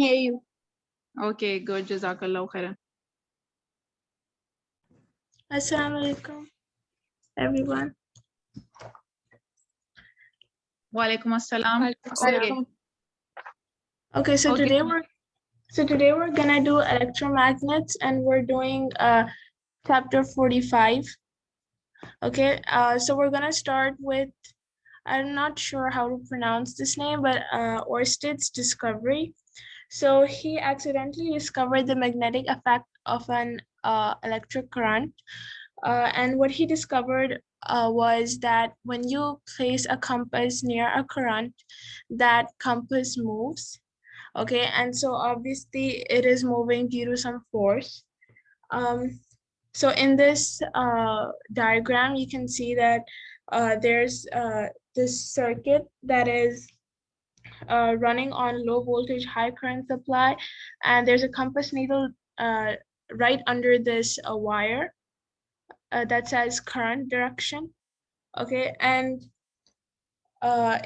hear you. Okay, good. Jazakallah khairan. Assalamu alaikum, everyone. Wa alaikum assalam. Okay. Okay, so Okay. today we're gonna do electromagnets, and we're doing chapter 45. Okay, so we're gonna start with, I'm not sure how to pronounce this name, but Orsted's discovery. So he accidentally discovered the magnetic effect of an electric current. And what he discovered was that when you place a compass near a current, that compass moves. Okay, and so obviously it is moving due to some force. So in this diagram, you can see that there's this circuit that is running on low voltage, high current supply, and there's a compass needle right under this wire that says current direction. Okay, and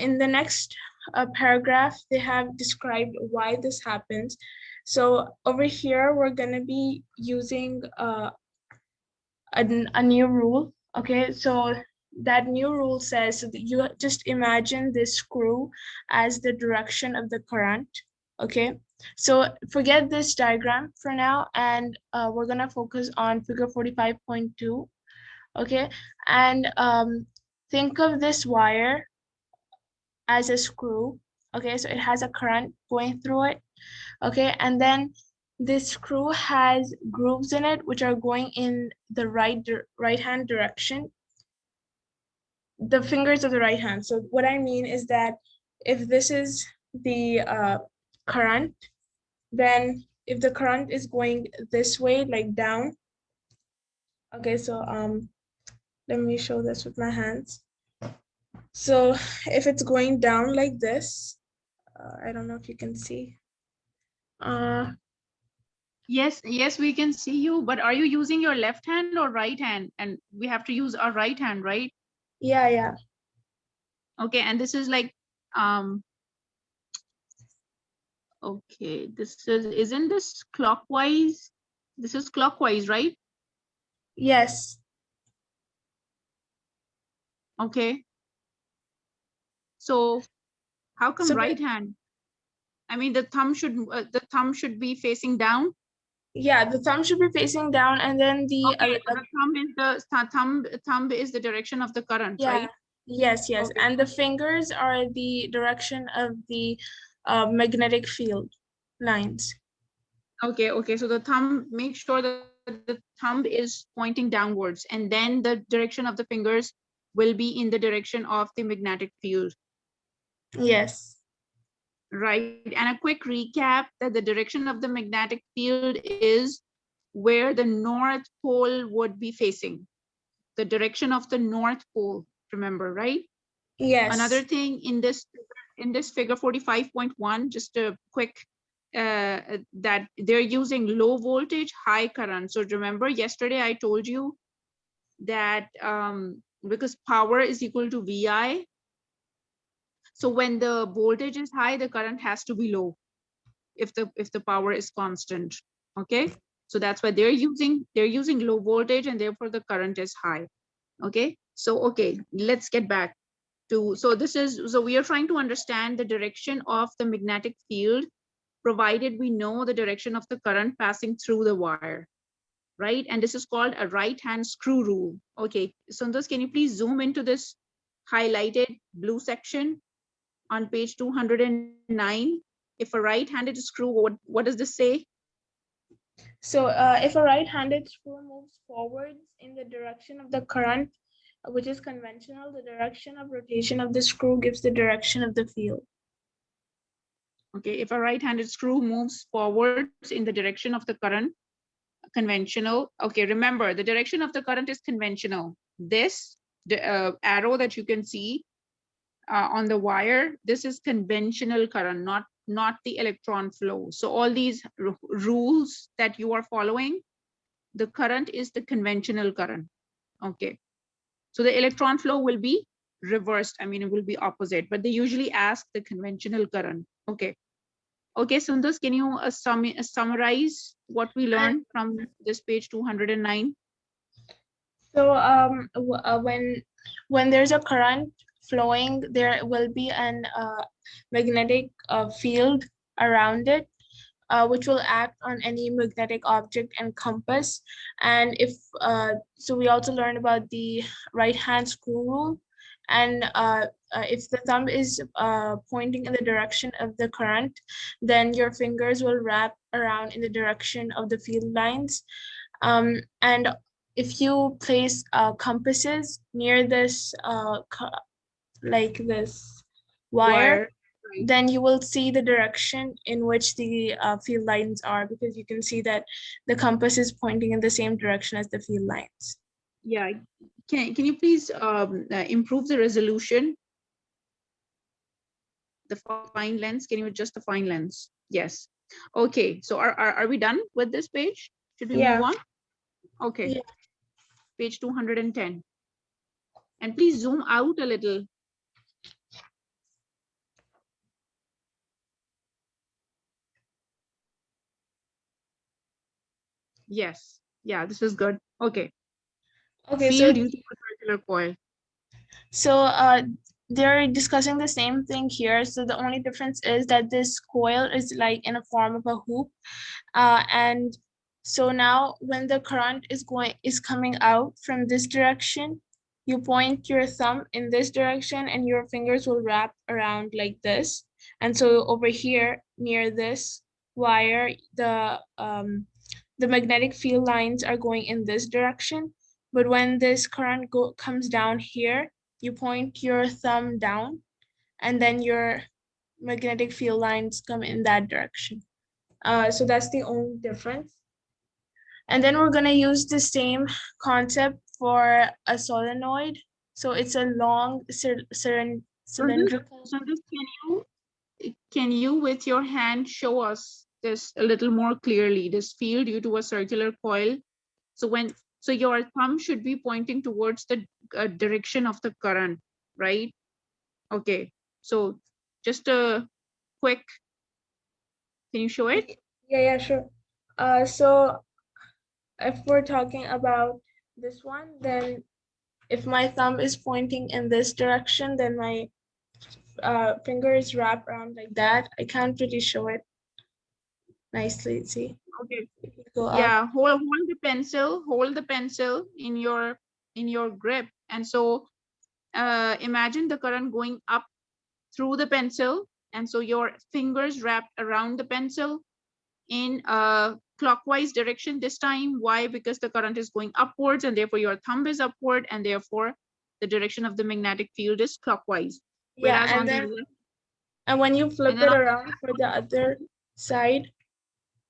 in the next paragraph, they have described why this happens. So over here, we're gonna be using a new rule. Okay, so that new rule says that you just imagine this screw as the direction of the current. Okay, so forget this diagram for now, and we're gonna focus on figure 45.2. Okay, and think of this wire as a screw. Okay, so it has a current going through it. Okay, and then this screw has grooves in it which are going in the right hand direction, the fingers of the right hand. So what I mean is that if this is the current, then if the current is going this way, like down. Okay, so let me show this with my hands. So if it's going down like this, I don't know if you can see. Yes, we can see you, but are you using your left hand or right hand? And we have to use our right hand, right? Yeah. Okay, and this is like, okay, isn't this clockwise? This is clockwise, right? Yes. Okay. So how come So right hand? I mean, the thumb should be facing down. yeah, the thumb should be facing down, and then the Okay, so the thumb is the direction of the current, yeah. right? Yes, Okay. and the fingers are the direction of the magnetic field lines. Okay. So the thumb, make sure that the thumb is pointing downwards, and then the direction of the fingers will be in the direction of the magnetic field. Yes. Right. And a quick recap that the direction of the magnetic field is where the North Pole would be facing. The direction of the North Pole, remember, right? Yes. Another thing in this figure 45.1, just a quick, that they're using low voltage, high current. So remember yesterday I told you that because power is equal to VI, so when the voltage is high, the current has to be low if the power is constant. Okay, so that's why they're using low voltage, and therefore the current is high. Okay, so okay, let's get back to, so we are trying to understand the direction of the magnetic field, provided we know the direction of the current passing through the wire, right? And this is called a right hand screw rule. Okay, Sundar, can you please zoom into this highlighted blue section on page 209? If a right-handed screw, what does this say? So if a right-handed screw moves forwards in the direction of the current, which is conventional, the direction of rotation of the screw gives the direction of the field. Okay, if a right-handed screw moves forwards in the direction of the current, conventional. Okay, remember the direction of the current is conventional. This arrow that you can see on the wire, this is conventional current, not the electron flow. So all these rules that you are following, the current is the conventional current. Okay, so the electron flow will be reversed. I mean, it will be opposite, but they usually ask the conventional current. Okay, Okay, Sundar, can you summarize what we learned from this page 209? So when there's a current flowing, there will be an magnetic field around it, which will act on any magnetic object and compass. And if so, we also learned about the right hand screw rule. And if the thumb is pointing in the direction of the current, then your fingers will wrap around in the direction of the field lines. And if you place compasses near this like this wire, Wire, right? then you will see the direction in which the field lines are, because you can see that the compass is pointing in the same direction as the field lines. Yeah. Can you please improve the resolution? The fine lens, can you adjust the fine lens? Yes. Okay, so are we done with this page? Should we move Yeah. on? Okay, Yeah. page 210. And please zoom out a little. Yes, yeah, this is good. Okay, Okay, field using a circular coil. so they're discussing the same thing here. So the only difference is that this coil is like in a form of a hoop. And so now when the current is coming out from this direction, you point your thumb in this direction and your fingers will wrap around like this. And so over here near this wire, the magnetic field lines are going in this direction. But when this current comes down here, you point your thumb down, and then your magnetic field lines come in that direction. So that's the only difference. And then we're gonna use the same concept for a solenoid. So it's a long cylindrical. So this can you with your hand show us this a little more clearly, this field due to a circular coil? So your thumb should be pointing towards the direction of the current, right? Okay, so just a quick, can you show it? Yeah, sure. So if we're talking about this one, then if my thumb is pointing in this direction, then my finger is wrapped around like that. I can't really show it nicely. See, Okay, if you go up. yeah, hold the pencil in your grip. And so imagine the current going up through the pencil. And so your fingers wrapped around the pencil in a clockwise direction this time. Why? Because the current is going upwards and therefore your thumb is upward and therefore the direction of the magnetic field is clockwise. Yeah, Whereas on the left, and when you and flip then it on around for the other side,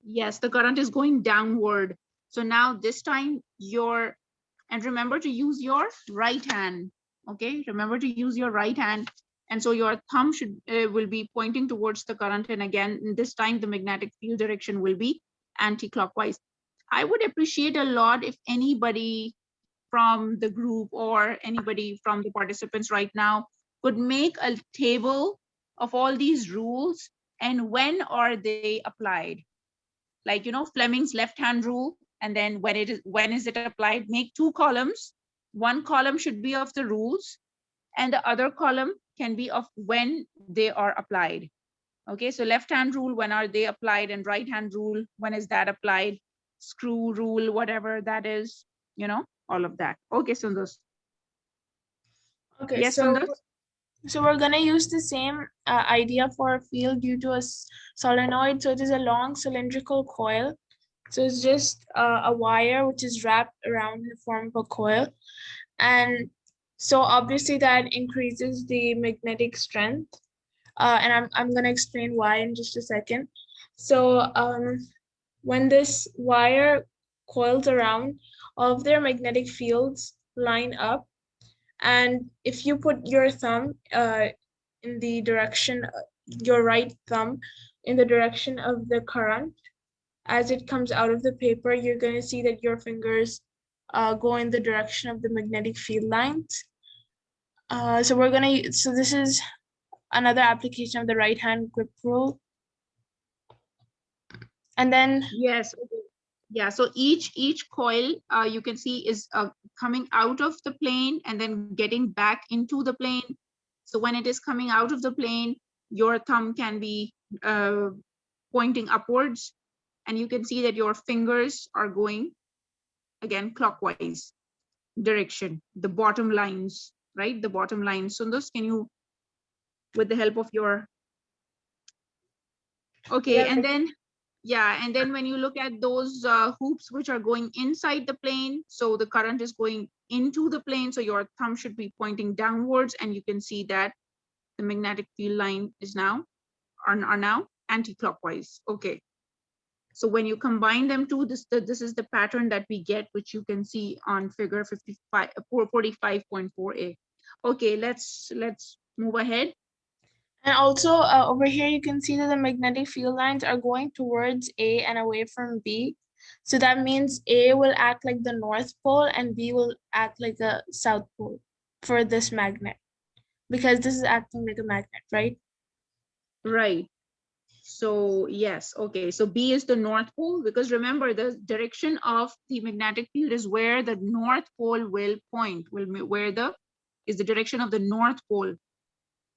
yes, the current is going downward. So now this time and remember to use your right hand. Okay, remember to use your right hand. And so your thumb will be pointing towards the current. And again, this time the magnetic field direction will be anti-clockwise. I would appreciate a lot if anybody from the group or anybody from the participants right now could make a table of all these rules and when are they applied. Like, Fleming's left hand rule, and then when is it applied? Make two columns. One column should be of the rules and the other column can be of when they are applied. Okay, so left hand rule, when are they applied, and right hand rule, when is that applied? Screw rule, whatever that is, all of that. Okay, Sundas. okay, Yes, Sundas. so we're gonna use the same idea for a field due to a solenoid. So it is a long cylindrical coil. So it's just a wire which is wrapped around in the form of a coil. And so obviously that increases the magnetic strength. And I'm gonna explain why in just a second. So when this wire coils around, all of their magnetic fields line up. And if you put your thumb in the direction, your right thumb in the direction of the current, as it comes out of the paper, you're going to see that your fingers go in the direction of the magnetic field lines. So this is another application of the right hand grip rule. And then Yes. Okay. Yeah. So each coil you can see is coming out of the plane and then getting back into the plane. So when it is coming out of the plane, your thumb can be pointing upwards, and you can see that your fingers are going again clockwise direction. The bottom lines, right? The bottom lines. Sundus, can you, with the help of your, okay, yeah, and then yeah, and then when you look at those hoops which are going inside the plane, so the current is going into the plane, so your thumb should be pointing downwards, and you can see that the magnetic field line is now are now anti-clockwise. Okay, so when you combine them two, this is the pattern that we get, which you can see on figure 45.4a. Okay, let's move ahead. and also over here you can see that the magnetic field lines are going towards A and away from B. So that means A will act like the North Pole and B will act like the South Pole for this magnet, because this is acting like a magnet, right? Right. So yes, okay. So B is the North Pole, because remember the direction of the magnetic field is where the North Pole will point, where the is the direction of the North Pole.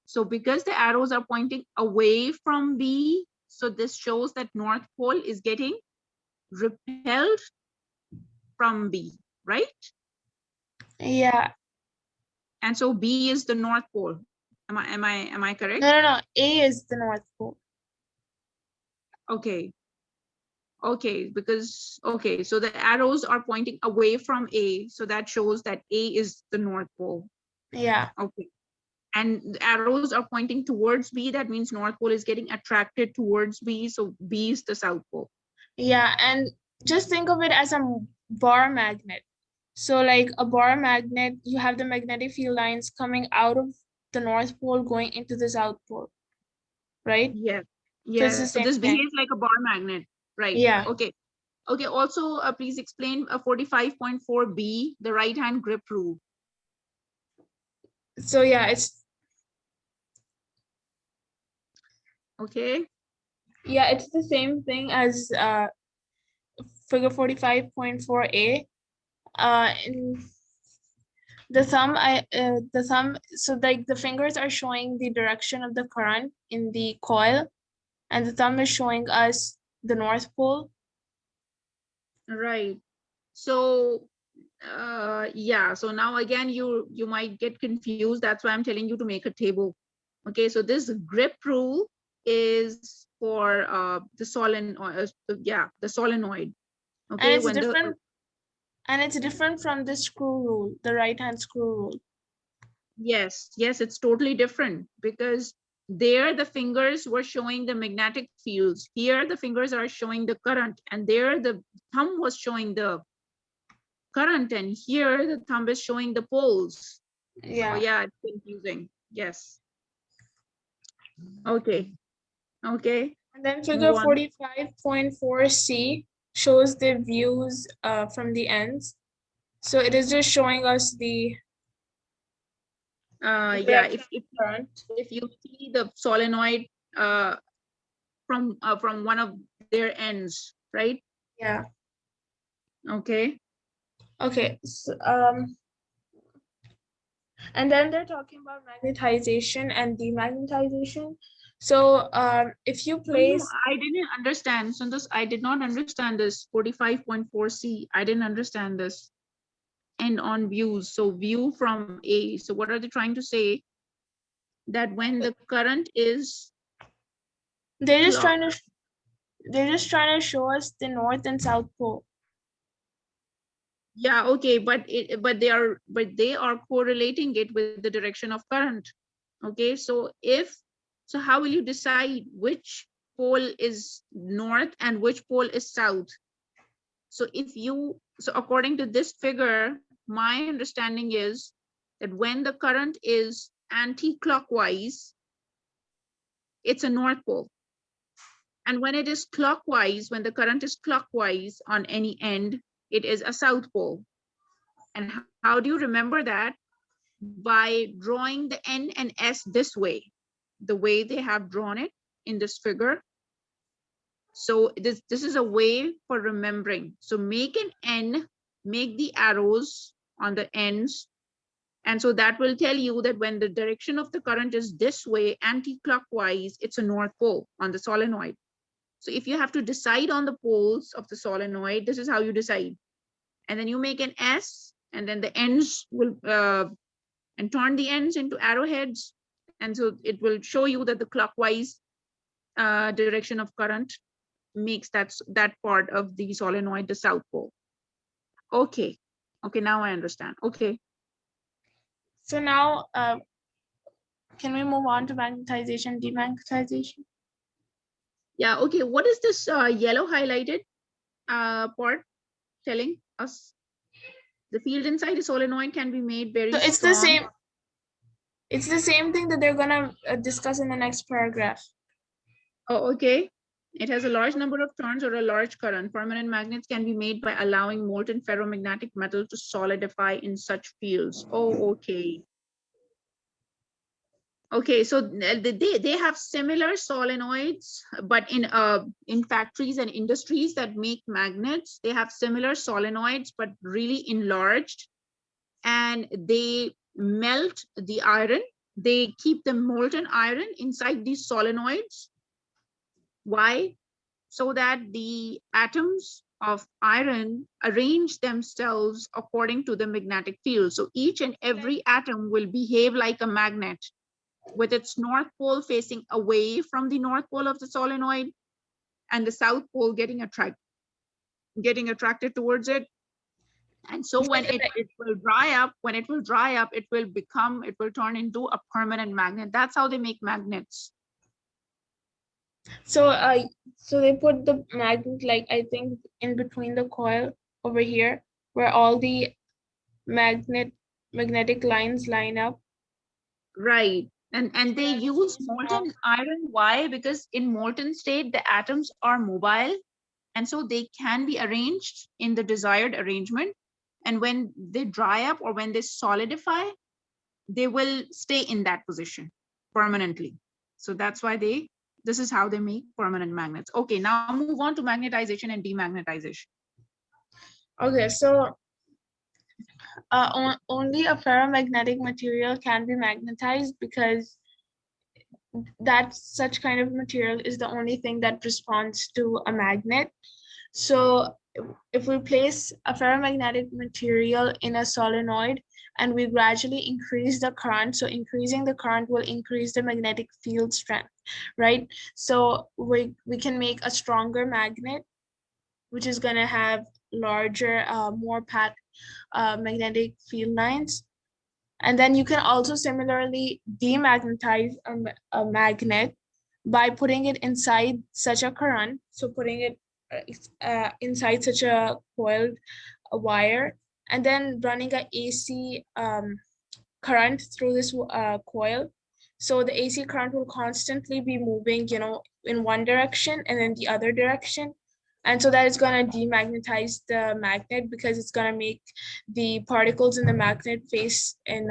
So because the arrows are pointing away from B, so this shows that North Pole is getting repelled from B, right? Yeah. And so B is the North Pole. Am I correct? No. A is the North Pole. Okay. Okay, because, okay, so the arrows are pointing away from A, so that shows that A is the North Pole. Yeah. Okay. And the arrows are pointing towards B, that means North Pole is getting attracted towards B, so B is the South Pole. Yeah, and just think of it as a bar magnet. So like a bar magnet, you have the magnetic field lines coming out of the North Pole going into the South Pole, right? Yes. So it's Yeah. the So same this thing. behaves like a bar magnet, right? Yeah. Okay. Okay. Also, please explain 45.4b, the right hand grip rule. So yeah, it's Okay. the same thing as figure 45.4a. In the thumb, so like the fingers are showing the direction of the current in the coil, and the thumb is showing us the North Pole. Right. So yeah, so now again you might get confused, that's why I'm telling you to make a table. Okay, so this grip rule is for the solenoid, the solenoid. And Okay, it's when the different and it's different from the screw rule, the right hand screw rule. yes, it's totally different, because there the fingers were showing the magnetic fields, here the fingers are showing the current, and there the thumb was showing the current, and here the thumb is showing the poles. So Yeah. yeah, it's confusing. Yes. Okay. Okay. And then Move figure on. 45.4c shows the views from the ends. So it is just showing us the Yeah. direction If of current. if you see the solenoid from one of their ends, right? Yeah. Okay. Okay. So, and then they're talking about magnetization and demagnetization. So if you No, place, I didn't understand. So this I did not understand this 45.4c. I didn't understand this. And on views, so view from A. So what are they trying to say? That when the current is they're just clock. trying to they're just trying to show us the North and South Pole. Yeah, okay, but they are correlating it with the direction of current. Okay, so how will you decide which pole is north and which pole is south? So according to this figure, my understanding is that when the current is anti-clockwise, it's a north pole. And when it is clockwise, when the current is clockwise on any end, it is a south pole. And how do you remember that? By drawing the N and S this way, the way they have drawn it in this figure. So this is a way for remembering. So make an N, make the arrows on the ends. And so that will tell you that when the direction of the current is this way, anti-clockwise, it's a north pole on the solenoid. So if you have to decide on the poles of the solenoid, this is how you decide. And then you make an S, and then the ends will, and turn the ends into arrowheads. And so it will show you that the clockwise direction of current makes that part of the solenoid the south pole. Okay. Okay, now I understand. Okay. So now, can we move on to magnetization, demagnetization? Yeah, okay. What is this yellow highlighted part telling us? The field inside a solenoid can be made very So strong. it's the same thing that they're gonna discuss in the next paragraph. Oh, okay. It has a large number of turns or a large current. Permanent magnets can be made by allowing molten ferromagnetic metal to solidify in such fields. Oh, okay. Okay, so they have similar solenoids, but in factories and industries that make magnets, they have similar solenoids, but really enlarged, and they melt the iron. They keep the molten iron inside these solenoids. Why? So that the atoms of iron arrange themselves according to the magnetic field. So each and every atom will behave like a magnet, with its north pole facing away from the north pole of the solenoid and the south pole getting attracted towards it. And so when it will dry up, it will turn into a permanent magnet. That's how they make magnets. So so they put the magnet, like, I think, in between the coil over here, where all the magnetic lines line up. Right. And they use molten iron. Why? Because in molten state, the atoms are mobile, and so they can be arranged in the desired arrangement. And when they dry up or when they solidify, they will stay in that position permanently. So that's why this is how they make permanent magnets. Okay, now move on to magnetization and demagnetization. Okay, so only a ferromagnetic material can be magnetized, because that such kind of material is the only thing that responds to a magnet. So if we place a ferromagnetic material in a solenoid and we gradually increase the current, so increasing the current will increase the magnetic field strength, right? So we can make a stronger magnet, which is going to have larger, more packed magnetic field lines. And then you can also similarly demagnetize a magnet by putting it inside such a current. So putting it inside such a coiled wire, and then running a AC current through this coil. So the AC current will constantly be moving, in one direction and then the other direction. And so that is going to demagnetize the magnet, because it's going to make the particles in the magnet face in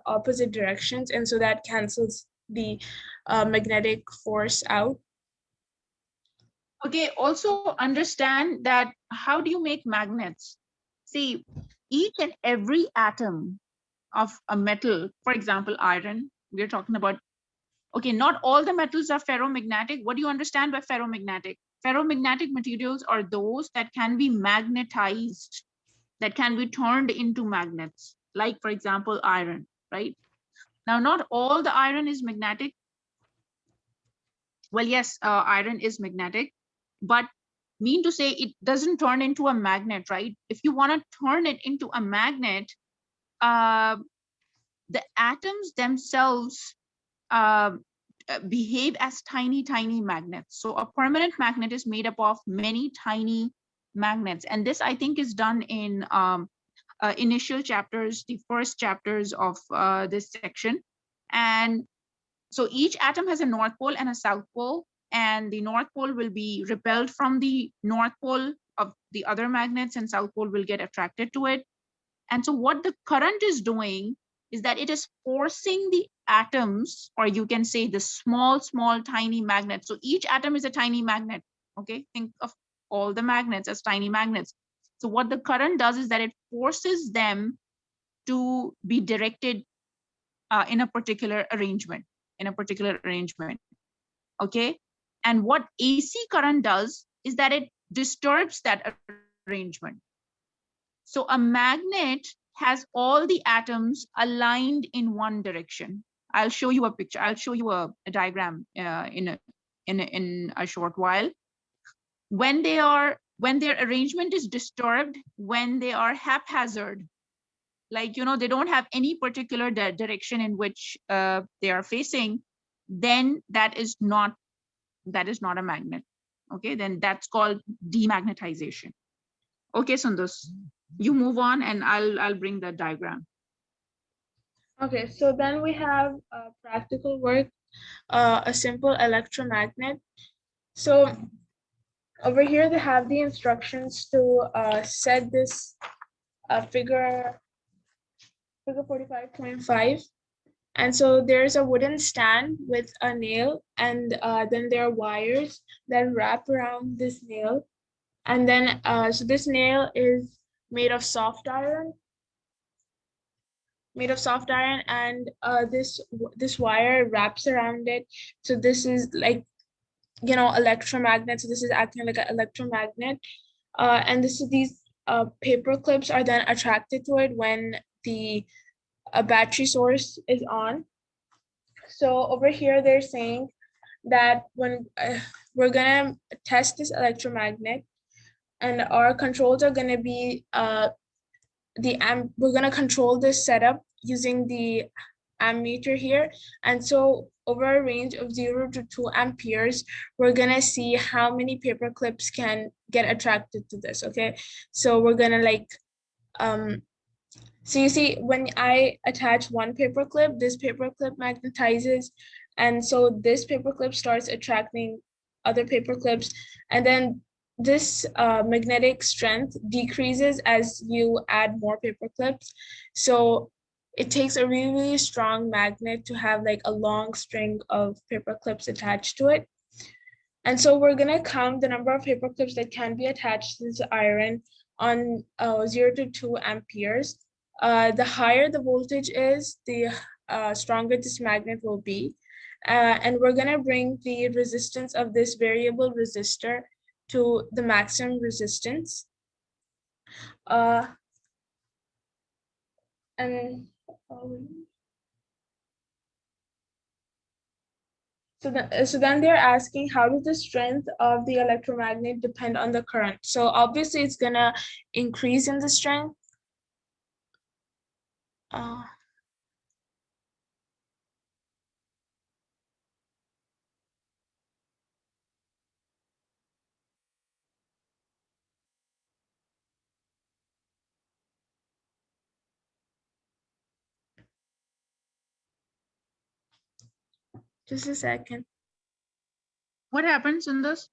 opposite directions. And so that cancels the magnetic force out. Okay, also understand that how do you make magnets? See, each and every atom of a metal, for example, iron, we're talking about, okay, not all the metals are ferromagnetic. What do you understand by ferromagnetic? Ferromagnetic materials are those that can be magnetized, that can be turned into magnets, like, for example, iron, right? Now, not all the iron is magnetic. Well, yes, iron is magnetic, but mean to say it doesn't turn into a magnet, right? If you want to turn it into a magnet, the atoms themselves behave as tiny magnets. So a permanent magnet is made up of many tiny magnets. And this, I think, is done in initial chapters, the first chapters of this section. And so each atom has a north pole and a south pole, and the north pole will be repelled from the north pole of the other magnets, and south pole will get attracted to it. And so what the current is doing is that it is forcing the atoms, or you can say the small tiny magnets. So each atom is a tiny magnet. Okay, think of all the magnets as tiny magnets. So what the current does is that it forces them to be directed in a particular arrangement, okay? And what AC current does is that it disturbs that arrangement. So a magnet has all the atoms aligned in one direction. I'll show you a picture. I'll show you a diagram in a short while. When their arrangement is disturbed, when they are haphazard, like, you know, they don't have any particular direction in which they are facing, then that is not a magnet. Okay, then that's called demagnetization. Okay, Sundus, you move on and I'll bring the diagram. Okay, so then we have practical work, a simple electromagnet. So over here they have the instructions to set this figure 45.5. And so there's a wooden stand with a nail, and then there are wires that wrap around this nail. And then, so this nail is made of soft iron, and this wire wraps around it. So this is like, you know, electromagnet. So this is acting like an electromagnet. And these paper clips are then attracted to it when the battery source is on. So over here, they're saying that when we're gonna test this electromagnet, and our controls are gonna be we're gonna control this setup using the ammeter here. And so over a range of 0 to 2 amperes, we're gonna see how many paper clips can get attracted to this. Okay, so we're gonna like so you see, when I attach one paper clip, this paper clip magnetizes, and so this paper clip starts attracting other paper clips, and then this magnetic strength decreases as you add more paper clips. So it takes a really, really strong magnet to have like a long string of paper clips attached to it. And so we're gonna count the number of paper clips that can be attached to this iron on 0 to 2 amperes. The higher the voltage is, the stronger this magnet will be. And we're gonna bring the resistance of this variable resistor to the maximum resistance. Uh, and so then they're asking, how does the strength of the electromagnet depend on the current? So obviously it's gonna increase in the strength. Uh, just a second. What happens in this?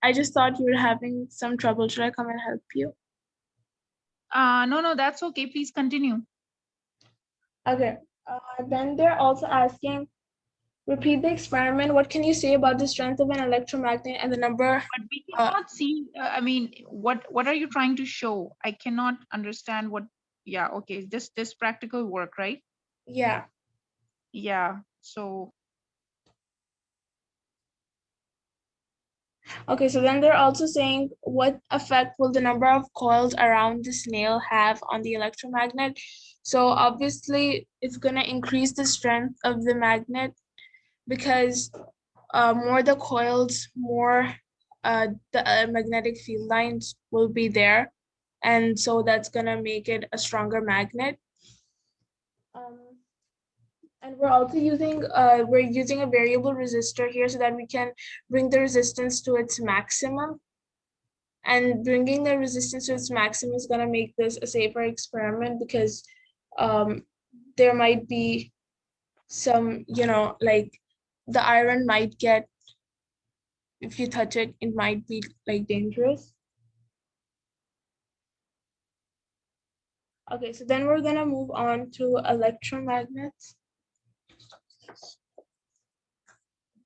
I just thought you were having some trouble. Should I come and help you? No, that's okay. Please continue. Okay. Then they're also asking, repeat the experiment. What can you say about the strength of an electromagnet and the number? But we cannot see. I mean, what are you trying to show? I cannot understand what. Yeah. Okay. This practical work, right? Yeah. Yeah. So. Okay, so then they're also saying, what effect will the number of coils around the snail have on the electromagnet? So obviously it's gonna increase the strength of the magnet, because more the coils, more the magnetic field lines will be there. And so that's gonna make it a stronger magnet. And we're using a variable resistor here so that we can bring the resistance to its maximum. And bringing the resistance to its maximum is going to make this a safer experiment, because there might be some, you know, like the iron might get, if you touch it, it might be like dangerous. Okay, so then we're going to move on to electromagnets.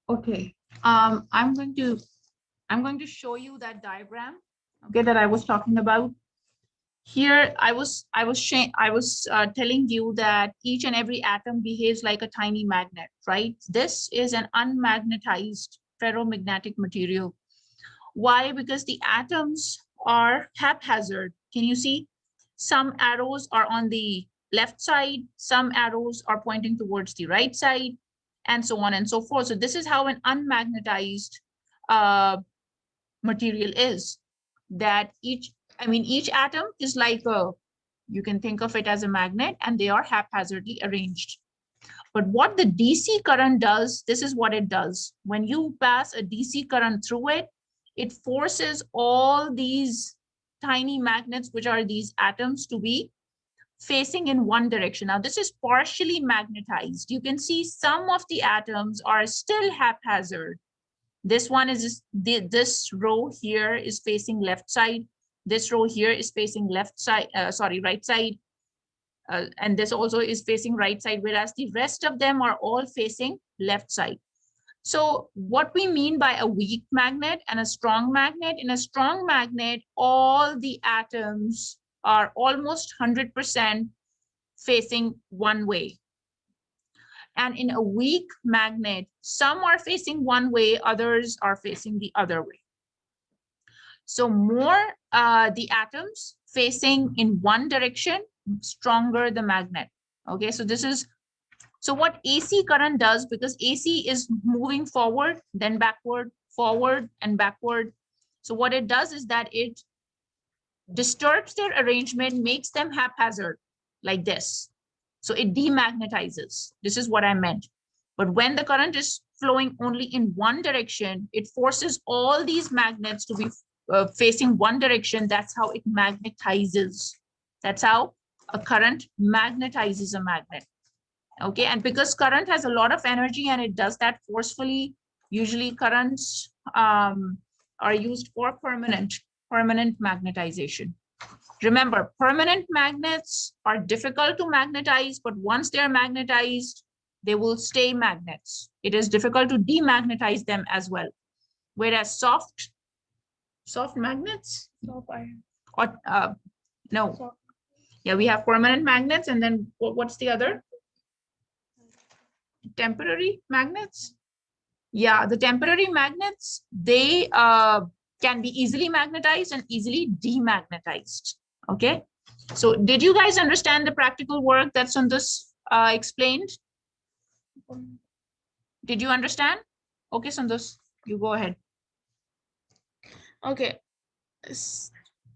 Okay. I'm going to show you that diagram, okay, that I was talking about. Here, I was telling you that each and every atom behaves like a tiny magnet, right? This is an unmagnetized ferromagnetic material. Why? Because the atoms are haphazard. Can you see? Some arrows are on the left side, some arrows are pointing towards the right side, and so on and so forth. So this is how an unmagnetized material is. That each atom is like you can think of it as a magnet, and they are haphazardly arranged. But what the DC current does, this is what it does. When you pass a DC current through it, it forces all these tiny magnets, which are these atoms, to be facing in one direction. Now, this is partially magnetized. You can see some of the atoms are still haphazard. This one is, this row here is facing left side. This row here is facing left side, right side. And this also is facing right side, whereas the rest of them are all facing left side. So what we mean by a weak magnet and a strong magnet, in a strong magnet, all the atoms are almost 100% facing one way. And in a weak magnet, some are facing one way, others are facing the other way. So more the atoms facing in one direction, stronger the magnet. Okay, so this is, so what AC current does, because AC is moving forward, then backward, forward and backward. So what it does is that it disturbs their arrangement, makes them haphazard like this. So it demagnetizes. This is what I meant. But when the current is flowing only in one direction, it forces all these magnets to be facing one direction. That's how it magnetizes. That's how a current magnetizes a magnet. Okay, and because current has a lot of energy and it does that forcefully, usually currents are used for permanent magnetization. Remember, permanent magnets are difficult to magnetize, but once they're magnetized, they will stay magnets. It is difficult to demagnetize them as well. Whereas soft magnets, or no, yeah, we have permanent magnets, and then what's the other? Temporary magnets. Yeah, the temporary magnets, they can be easily magnetized and easily demagnetized. Okay, so did you guys understand the practical work that Sundus explained? Did you understand? Okay, Sundus, you go ahead. Okay,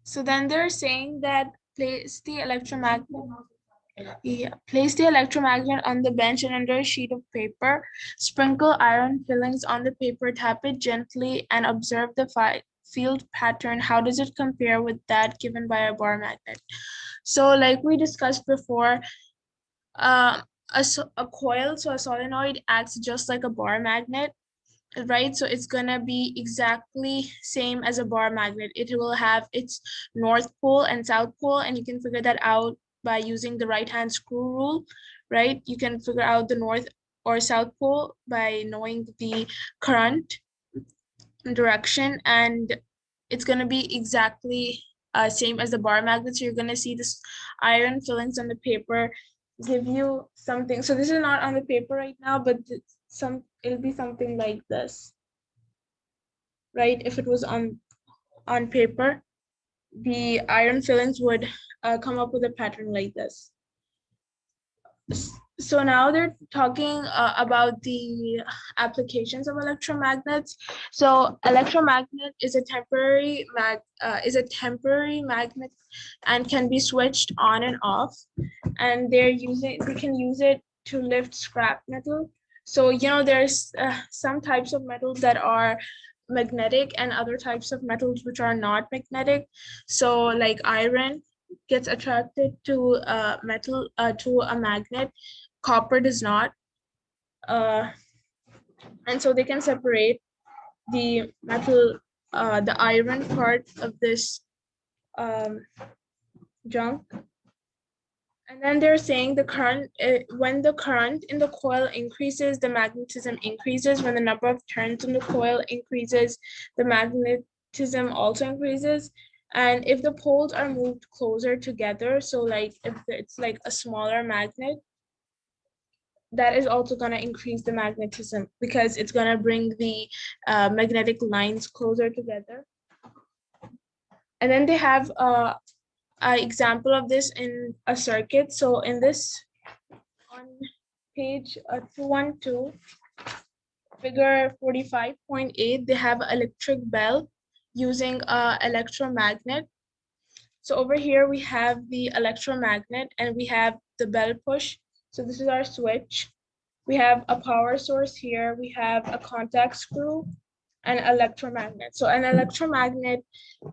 so then they're saying that place the electromagnet on the bench and under a sheet of paper. Sprinkle iron fillings on the paper, tap it gently, and observe the field pattern. How does it compare with that given by a bar magnet? So like we discussed before, a coil, so a solenoid, acts just like a bar magnet, right? So it's gonna be exactly same as a bar magnet. It will have its north pole and south pole, and you can figure that out by using the right hand screw rule, right? You can figure out the north or south pole by knowing the current direction, and it's gonna be exactly same as the bar magnet. So you're gonna see this iron fillings on the paper give you something. So this is not on the paper right now, but it'll be something like this, right? If it was on paper, the iron fillings would come up with a pattern like this. So now they're talking about the applications of electromagnets. So electromagnet is a temporary magnet and can be switched on and off, and they can use it to lift scrap metal. So there's some types of metals that are magnetic and other types of metals which are not magnetic. So like iron gets attracted to metal, to a magnet. Copper does not. And so they can separate the metal, the iron part of this junk And then they're saying the current, when the current in the coil increases, the magnetism increases. When the number of turns in the coil increases, the magnetism also increases. And if the poles are moved closer together, so like if it's like a smaller magnet, that is also going to increase the magnetism because it's going to bring the magnetic lines closer together. And then they have an example of this in a circuit. So in this, on page 212, figure 45.8, they have an electric bell using a electromagnet. So over here we have the electromagnet and we have the bell push. So this is our switch. We have a power source here. We have a contact screw and electromagnet. So an electromagnet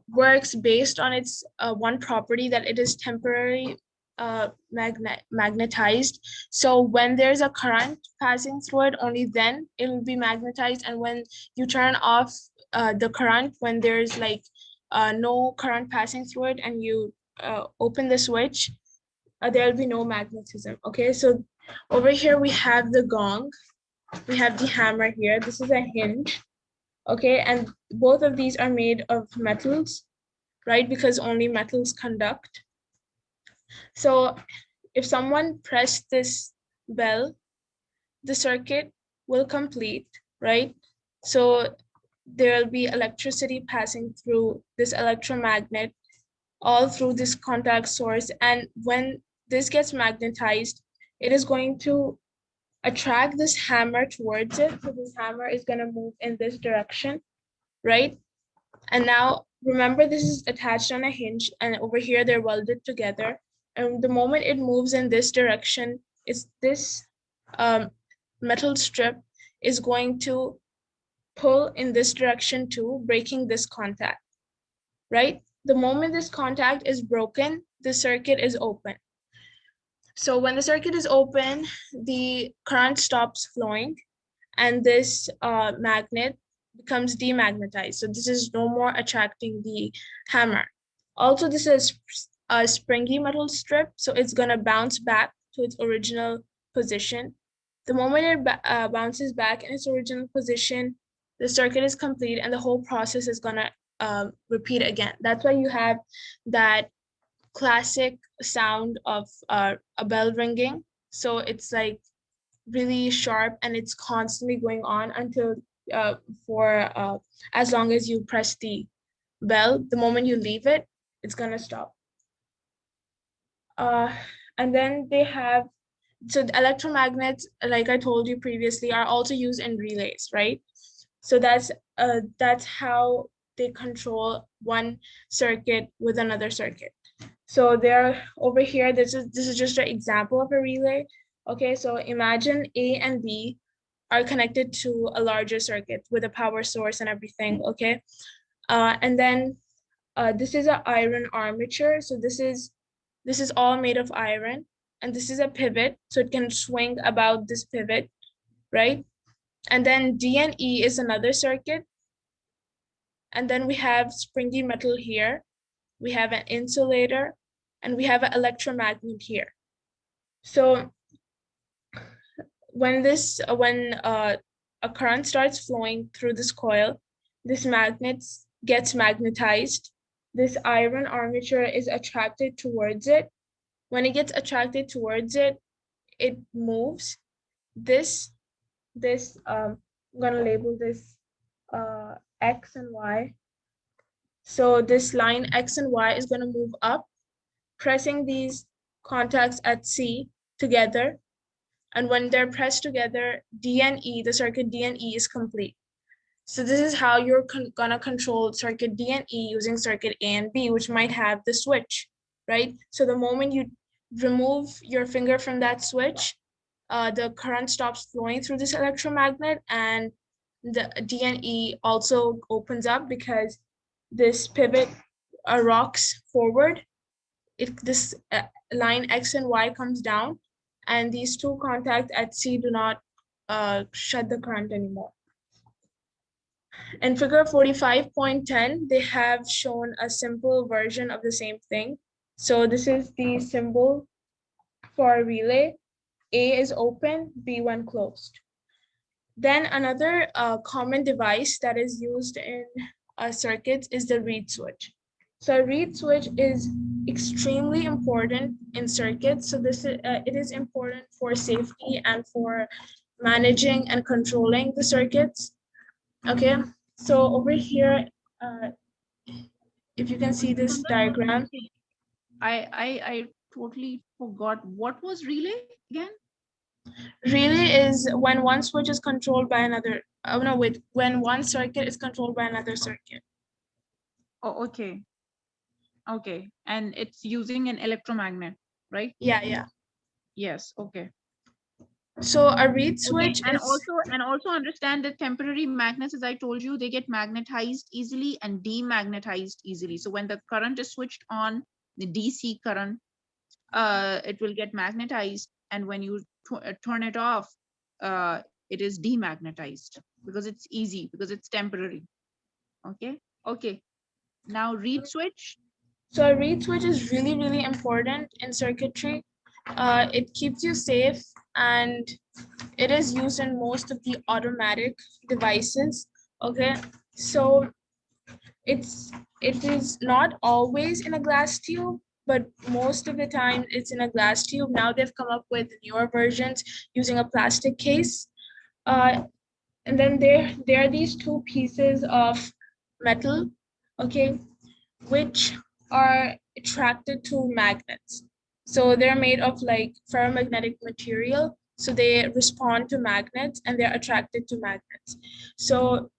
works based on its one property, that it is temporarily magnetized. So when there's a current passing through it, only then it will be magnetized. And when you turn off the current, when there's like no current passing through it and you open the switch, there will be no magnetism. Okay, so over here we have the gong, we have the hammer here, this is a hinge. Okay, and both of these are made of metals, right? Because only metals conduct. So if someone pressed this bell, the circuit will complete, right? So there will be electricity passing through this electromagnet all through this contact source. And when this gets magnetized, it is going to attract this hammer towards it. So this hammer is going to move in this direction, right? And now remember, this is attached on a hinge, and over here they're welded together. And the moment it moves in this direction, it's this metal strip is going to pull in this direction too, breaking this contact, right? The moment this contact is broken, the circuit is open. So when the circuit is open, the current stops flowing and this magnet becomes demagnetized. So this is no more attracting the hammer. Also, this is a springy metal strip, so it's gonna bounce back to its original position. The moment it bounces back in its original position, the circuit is complete and the whole process is gonna repeat again. That's why you have that classic sound of a bell ringing. So it's like really sharp and it's constantly going on until for as long as you press the bell. The moment you leave it, it's gonna stop. And then they have, so the electromagnets, like I told you previously, are also used in relays, right? So that's how they control one circuit with another circuit. So they're over here, this is just an example of a relay. Okay, so imagine A and B are connected to a larger circuit with a power source and everything, okay? And then this is an iron armature. So this is all made of iron, and this is a pivot, so it can swing about this pivot, right? And then D and E is another circuit. And then we have springy metal here. We have an insulator, and we have an electromagnet here. So when a current starts flowing through this coil, this magnet gets magnetized. This iron armature is attracted towards it. When it gets attracted towards it, it moves. I'm gonna label this X and Y. So this line X and Y is gonna move up, pressing these contacts at C together. And when they're pressed together, D and E, the circuit D and E is complete. So this is how you're gonna control circuit D and E using circuit A and B, which might have the switch, right? So the moment you remove your finger from that switch, the current stops flowing through this electromagnet, and the D and E also opens up because this pivot rocks forward. This line X and Y comes down, and these two contacts at C do not shut the current anymore. In figure 45.10, they have shown a simple version of the same thing. So this is the symbol For a relay, A is open, B one closed. Then another common device that is used in circuits is the reed switch. So a reed switch is extremely important in circuits. So it is important for safety and for managing and controlling the circuits. Okay, so over here, uh, if you can see this Sundar, one diagram, thing. I totally forgot. What was relay again? relay is when one switch is controlled by another. Oh no, wait, when one circuit is controlled by another circuit. Oh, okay. Okay. And it's using an electromagnet, right? Yeah, yeah. Yes. Okay. So a reed Okay. switch And is, also understand that temporary magnets, as I told you, they get magnetized easily and demagnetized easily. So when the current is switched on, the DC current, it will get magnetized, and when you turn it off, it is demagnetized because it's easy, because it's temporary. Okay. Okay. Now reed switch. so a reed switch is really, really important in circuitry. It keeps you safe and it is used in most of the automatic devices. Okay, so it's it is not always in a glass tube, but most of the time it's in a glass tube. Now they've come up with newer versions using a plastic case. Uh, and then there are these two pieces of metal, okay, which are attracted to magnets. So they're made of like ferromagnetic material. So they respond to magnets and they're attracted to magnets. So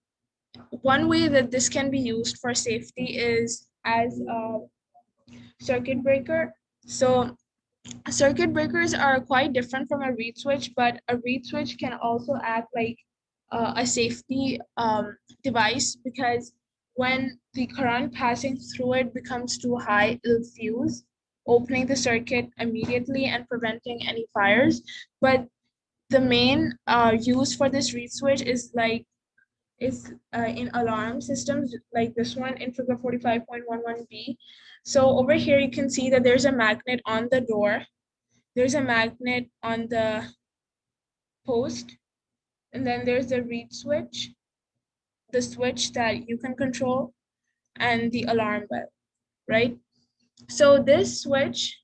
one way that this can be used for safety is as a circuit breaker. So circuit breakers are quite different from a reed switch, but a reed switch can also act like a safety device because when the current passing through it becomes too high, it'll fuse, opening the circuit immediately and preventing any fires. But the main use for this reed switch is in alarm systems like this one in figure 45.11b. So over here you can see that there's a magnet on the door, there's a magnet on the post, and then there's the reed switch, the switch that you can control, and the alarm bell, right? So this switch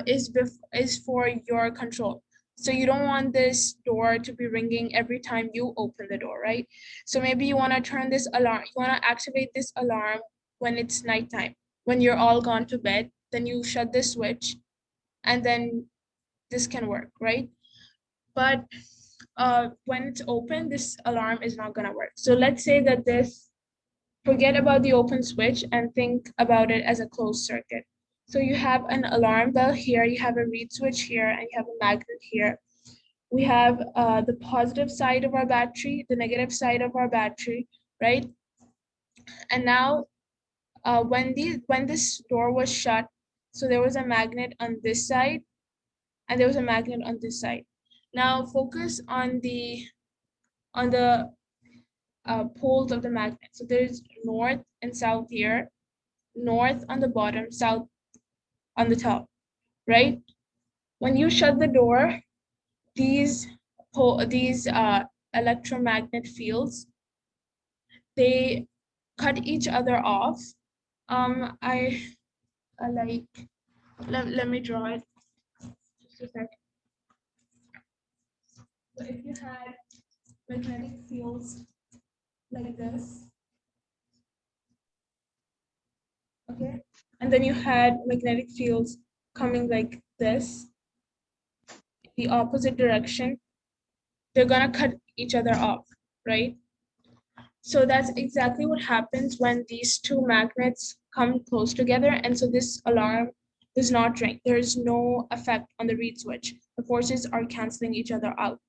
is for your control. So you don't want this door to be ringing every time you open the door, right? So maybe you want to turn this alarm, you want to activate this alarm when it's nighttime, when you're all gone to bed, then you shut this switch and then this can work, right? But when it's open, this alarm is not gonna work. So let's say that forget about the open switch and think about it as a closed circuit. So you have an alarm bell here, you have a reed switch here, and you have a magnet here. We have the positive side of our battery, the negative side of our battery, right? And now when this door was shut, so there was a magnet on this side and there was a magnet on this side. Now focus on the poles of the magnet. So there's north and south here, north on the bottom, south on the top, right? When you shut the door, these electromagnet fields, they cut each other off. I like let me draw it just a second. So if you had magnetic fields like this, okay, and then you had magnetic fields coming like this, the opposite direction, they're gonna cut each other off, right? So that's exactly what happens when these two magnets come close together. And so this alarm does not ring. There's no effect on the reed switch. The forces are canceling each other out.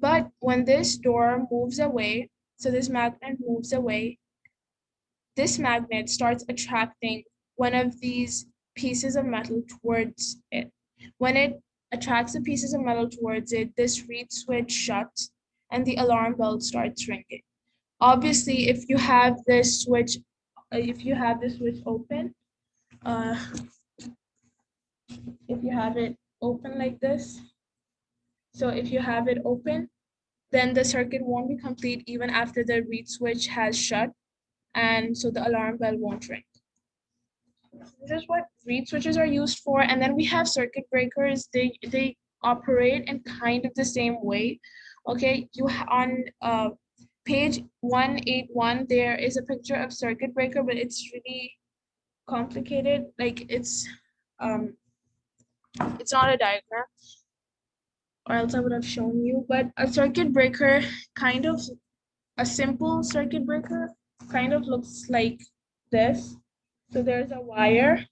But when this door moves away, so this magnet moves away, this magnet starts attracting one of these pieces of metal towards it. When it attracts the pieces of metal towards it, this reed switch shuts and the alarm bell starts ringing. Obviously, if you have this switch open, uh, if you have it open like this. So if you have it open, then the circuit won't be complete even after the reed switch has shut, and so the alarm bell won't ring. This is what reed switches are used for. And then we have circuit breakers. They operate in kind of the same way. Okay, on page 181 there is a picture of circuit breaker, but it's really complicated. Like it's not a diagram, or else I would have shown you. But a circuit breaker, kind of a simple circuit breaker, kind of looks like this. So there's a wire,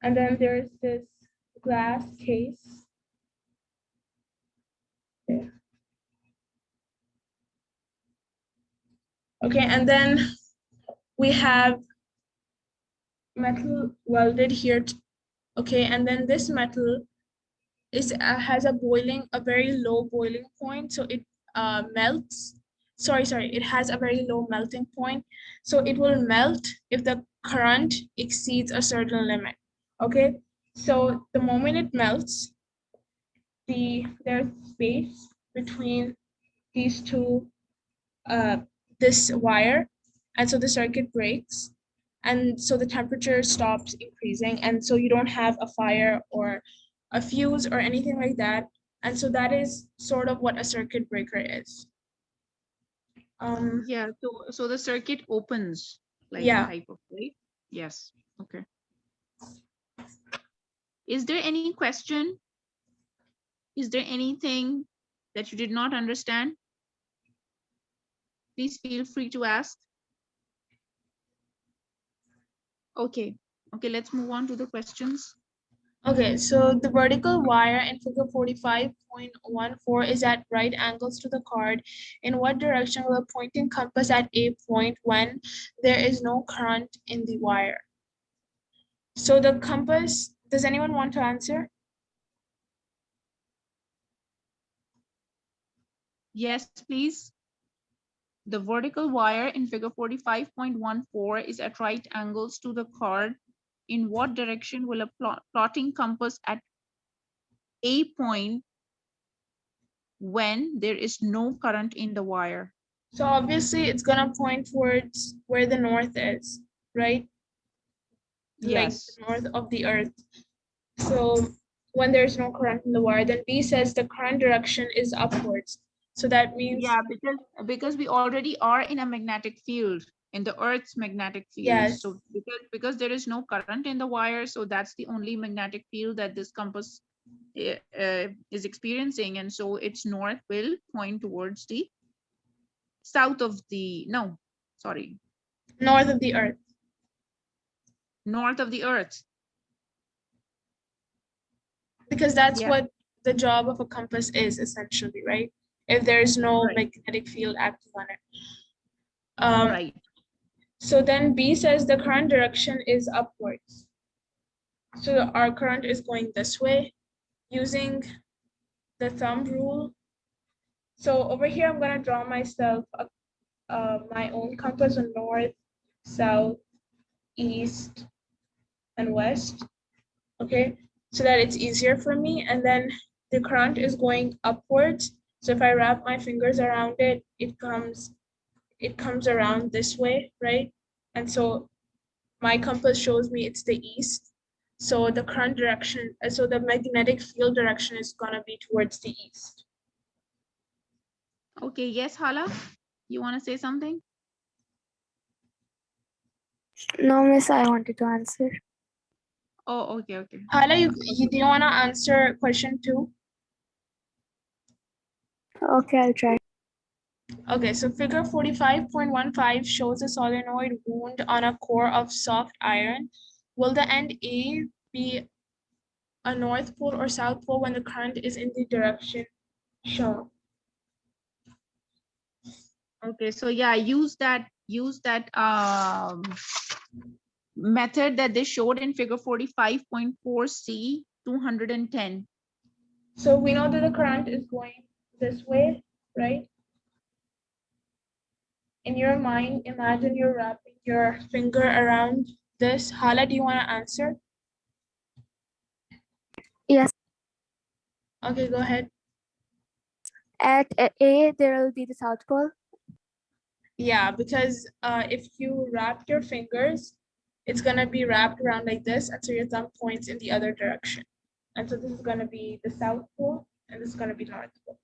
and then there's this glass case. There. Okay, and then we have metal welded here. Okay, and then this metal has a very low boiling point, so it melts. Sorry, it has a very low melting point, so it will melt if the current exceeds a certain limit. Okay, so the moment it melts, there's space between these two, this wire, and so the circuit breaks, and so the temperature stops increasing, and so you don't have a fire or a fuse or anything like that. And so that is sort of what a circuit breaker is. Yeah, so the circuit opens like Yeah. type of, right? Yes. Okay. Is there any question? Is there anything that you did not understand? Please feel free to ask. Okay. Okay, let's move on to the questions. Okay, so the vertical wire in figure 45.14 is at right angles to the card. In what direction will a pointing compass at a point when there is no current in the wire? So the compass, does anyone want to answer? Yes, please. The vertical wire in figure 45.14 is at right angles to the card. In what direction will a plotting compass at a point when there is no current in the wire? So obviously it's gonna point towards where the north is, right? Like Yes. the north of the earth. So when there's no current in the wire, then B says the current direction is upwards. So that means, Yeah, because we already are in a magnetic field, in the Earth's magnetic field. yes. So because there is no current in the wire, so that's the only magnetic field that this compass is experiencing, and so its north will point towards the south of the North of the earth. north of the Earth. Because that's Yeah. what the job of a compass is essentially, right? If there's no Right. magnetic field active on it. Right. So then B says the current direction is upwards. So our current is going this way using the thumb rule. So over here, I'm gonna draw myself my own compass on north, south, east, and west. Okay, so that it's easier for me. And then the current is going upwards. So if I wrap my fingers around it, it comes around this way, right? And so my compass shows me it's the east. So the current direction, so the magnetic field direction is gonna be towards the east. Okay. Yes, Hala, you want to say something? No, miss, I wanted to answer. Oh, okay. Okay. Hala, do you wanna answer question 2? Okay, I'll try. Okay, so figure 45.15 shows a solenoid wound on a core of soft iron. Will the end A be a north pole or south pole when the current is in the direction shown? Okay, so yeah, use that method that they showed in figure 45.4C 210. So we know that the current is going this way, right? In your mind, imagine you're wrapping your finger around this. Hala, do you want to answer? Yes. Okay, go ahead. At A, there will be the South Pole. Yeah, because if you wrap your fingers, it's gonna be wrapped around like this, and so your thumb points in the other direction. And so this is gonna be the South Pole, and this is gonna be North Pole.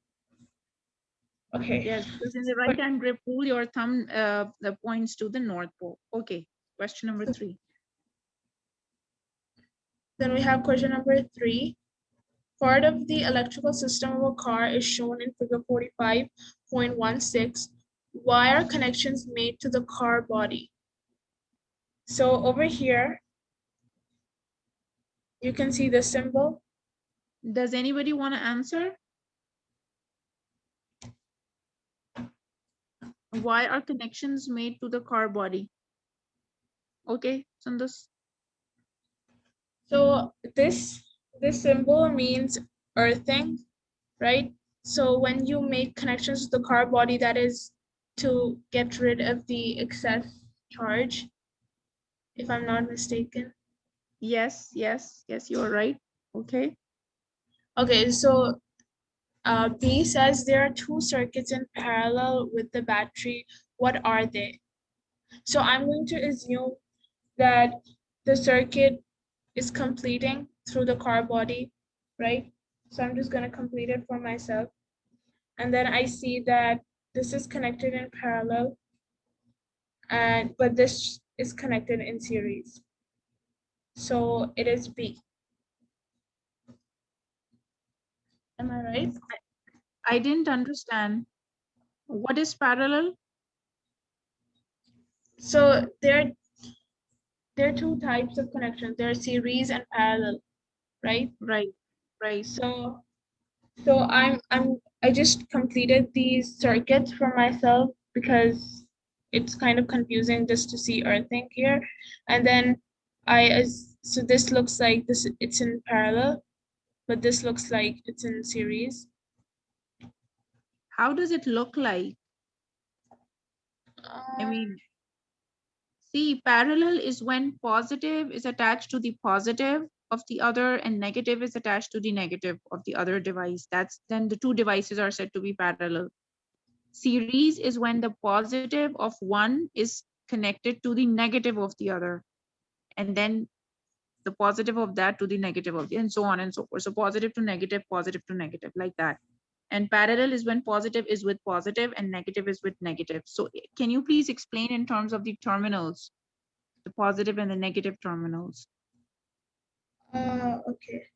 Okay. Yes, because in the right hand grip rule, your thumb points to the North Pole. Okay, question number 3. Then we have question number 3. Part of the electrical system of a car is shown in figure 45.16. Why are connections made to the car body? So over here, you can see the symbol. Does anybody want to answer? Why are connections made to the car body? Okay, Sandus. So this symbol means earthing, right? So when you make connections to the car body, that is to get rid of the excess charge, if I'm not mistaken. Yes, you are right. Okay. Okay, so B says there are 2 circuits in parallel with the battery. What are they? So I'm going to assume that the circuit is completing through the car body, right? So I'm just going to complete it for myself. And then I see that this is connected in parallel, but this is connected in series. So it is B. Am I right? I didn't understand. What is parallel? So there are 2 types of connections. There are series and parallel, right? Right. So I just completed these circuits for myself because it's kind of confusing just to see earthing here. And then so this looks like it's in parallel, but this looks like it's in series. How does it look like? I mean, see, parallel is when positive is attached to the positive of the other and negative is attached to the negative of the other device. That's then the 2 devices are said to be parallel. Series is when the positive of one is connected to the negative of the other, and then the positive of that to the negative of the, and so on and so forth. So positive to negative, like that. And parallel is when positive is with positive and negative is with negative. So can you please explain in terms of the terminals, the positive and the negative terminals? Okay.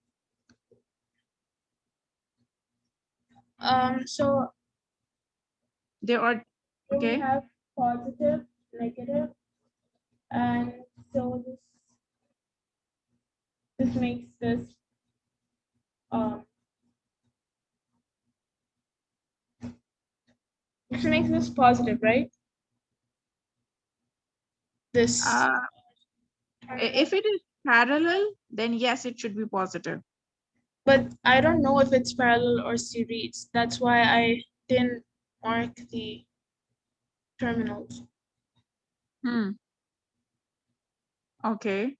So There are, here we okay. have positive, negative, and so this makes this positive, right? This. If it is parallel, then yes, it should be positive. But I don't know if it's parallel or series. That's why I didn't mark the terminals. Okay.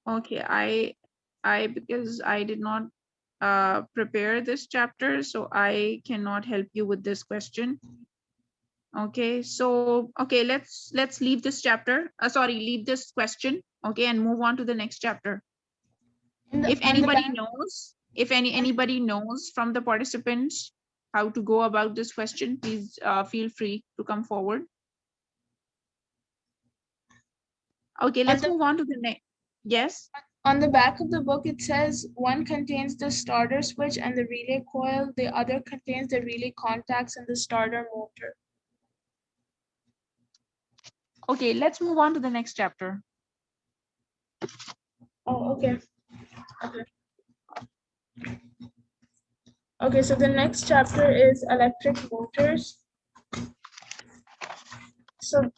Okay, I because I did not prepare this chapter, so I cannot help you with this question. Okay, so okay, let's leave this chapter. Leave this question. Okay, and move on to the next chapter. If anybody knows, anybody knows from the participants how to go about this question, please feel free to come forward. Okay, let's move on to the next. Yes. On the back of the book, it says one contains the starter switch and the relay coil. The other contains the relay contacts and the starter motor. Okay, let's move on to the next chapter. Oh, okay. Okay, so the next chapter is electric motors. So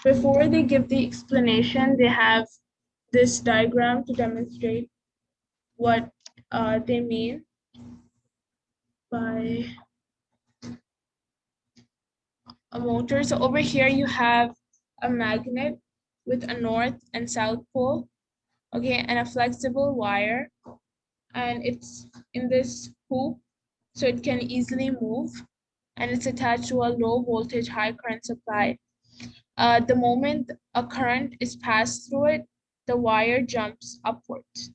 before they give the explanation, they have this diagram to demonstrate what they mean by a motor. So over here you have a magnet with a north and south pole. okay, and a flexible wire, and it's in this hoop, so it can easily move, and it's attached to a low voltage, high current supply. The moment a current is passed through it, the wire jumps upwards.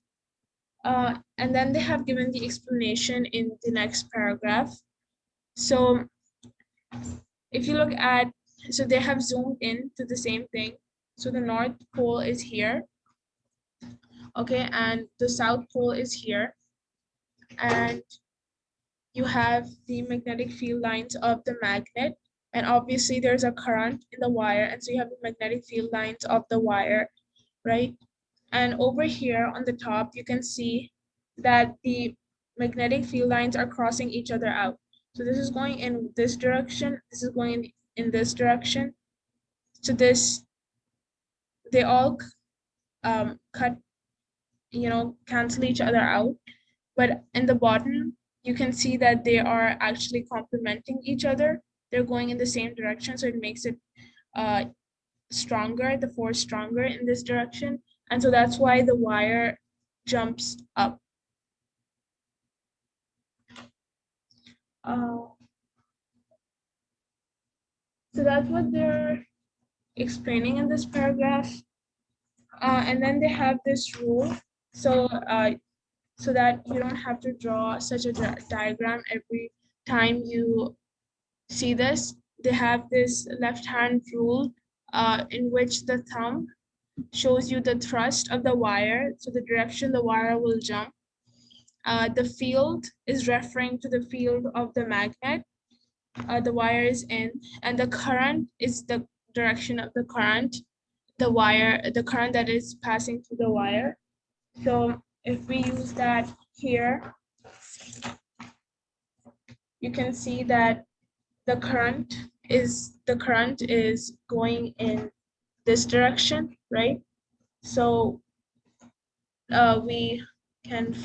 And then they have given the explanation in the next paragraph. So if you look at, so they have zoomed in to the same thing. So the North Pole is here, okay, and the South Pole is here. And you have the magnetic field lines of the magnet, and obviously there's a current in the wire, and so you have the magnetic field lines of the wire, right? And over here on the top, you can see that the magnetic field lines are crossing each other out. So this is going in this direction, this is going in this direction. So this, they all cut, cancel each other out. But in the bottom, you can see that they are actually complementing each other. They're going in the same direction, so it makes it stronger, the force stronger in this direction. And so that's why the wire jumps up. So that's what they're explaining in this paragraph. And then they have this rule. So so that you don't have to draw such a diagram every time you see this. They have this left-hand rule in which the thumb shows you the thrust of the wire, so the direction the wire will jump. The field is referring to the field of the magnet the wire is in, and the current is the direction of the current, the current that is passing through the wire. So if we use that here, you can see that the current is going in this direction, right? So we can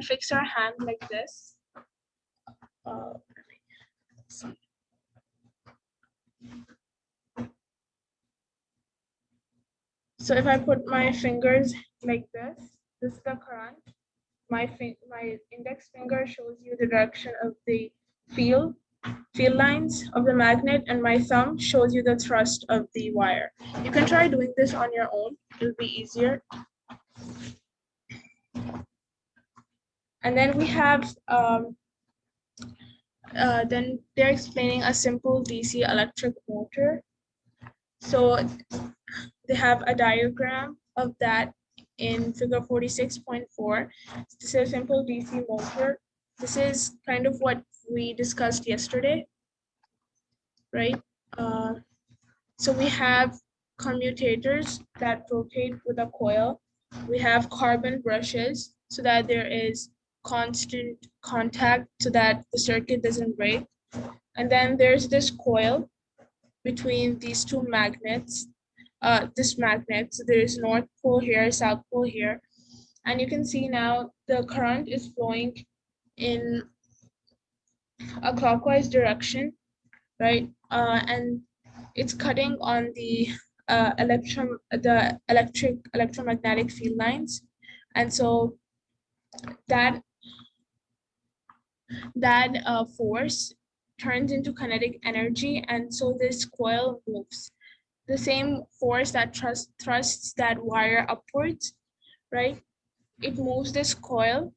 fix our hand like this. So if I put my fingers like this is the current. My index finger shows you the direction of the field lines of the magnet, and my thumb shows you the thrust of the wire. You can try doing this on your own, it'll be easier. And then we have, then they're explaining a simple DC electric motor. So they have a diagram of that in figure 46.4. This is a simple DC motor. This is kind of what we discussed yesterday, right? So we have commutators that rotate with a coil. We have carbon brushes so that there is constant contact so that the circuit doesn't break. And then there's this coil between these two magnets. This magnet, so there is North Pole here, South Pole here. And you can see now the current is flowing in a clockwise direction, right? And it's cutting on the electromagnetic field lines, and so that force turns into kinetic energy, and so this coil moves. The same force that thrusts that wire upwards, right? It moves this coil,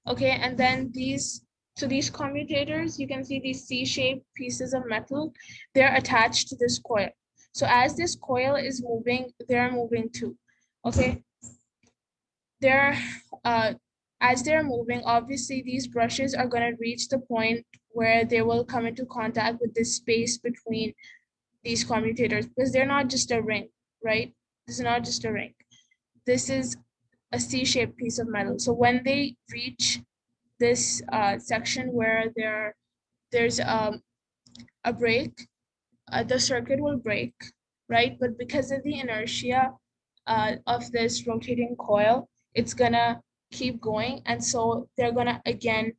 okay, and then these commutators, you can see these C-shaped pieces of metal, they're attached to this coil. So as this coil is moving, they're moving too, okay? As they're moving, obviously these brushes are going to reach the point where they will come into contact with this space between these commutators, because they're not just a ring, right? This is not just a ring. This is a C-shaped piece of metal. So when they reach this section where there's a break, the circuit will break, right? But because of the inertia of this rotating coil, it's gonna keep going, and so they're gonna again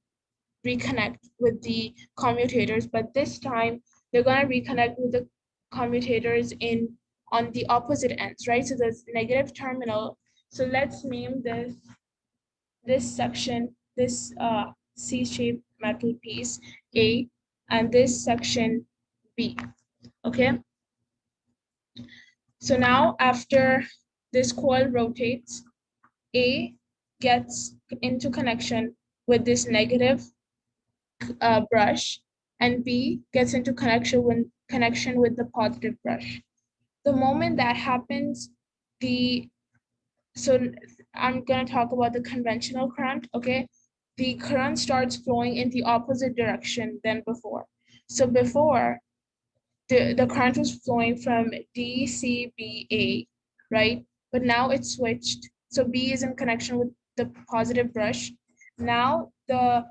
reconnect with the commutators, but this time they're gonna reconnect with the commutators in on the opposite ends, right? So there's negative terminal. So let's name this section, this C-shaped metal piece A, and this section B, okay? So now after this coil rotates, A gets into connection with this negative brush, and B gets into connection with the positive brush. The moment that happens, so I'm going to talk about the conventional current, okay? The current starts flowing in the opposite direction than before. So before, the current was flowing from DCBA, right? But now it's switched. So B is in connection with the positive brush. Now the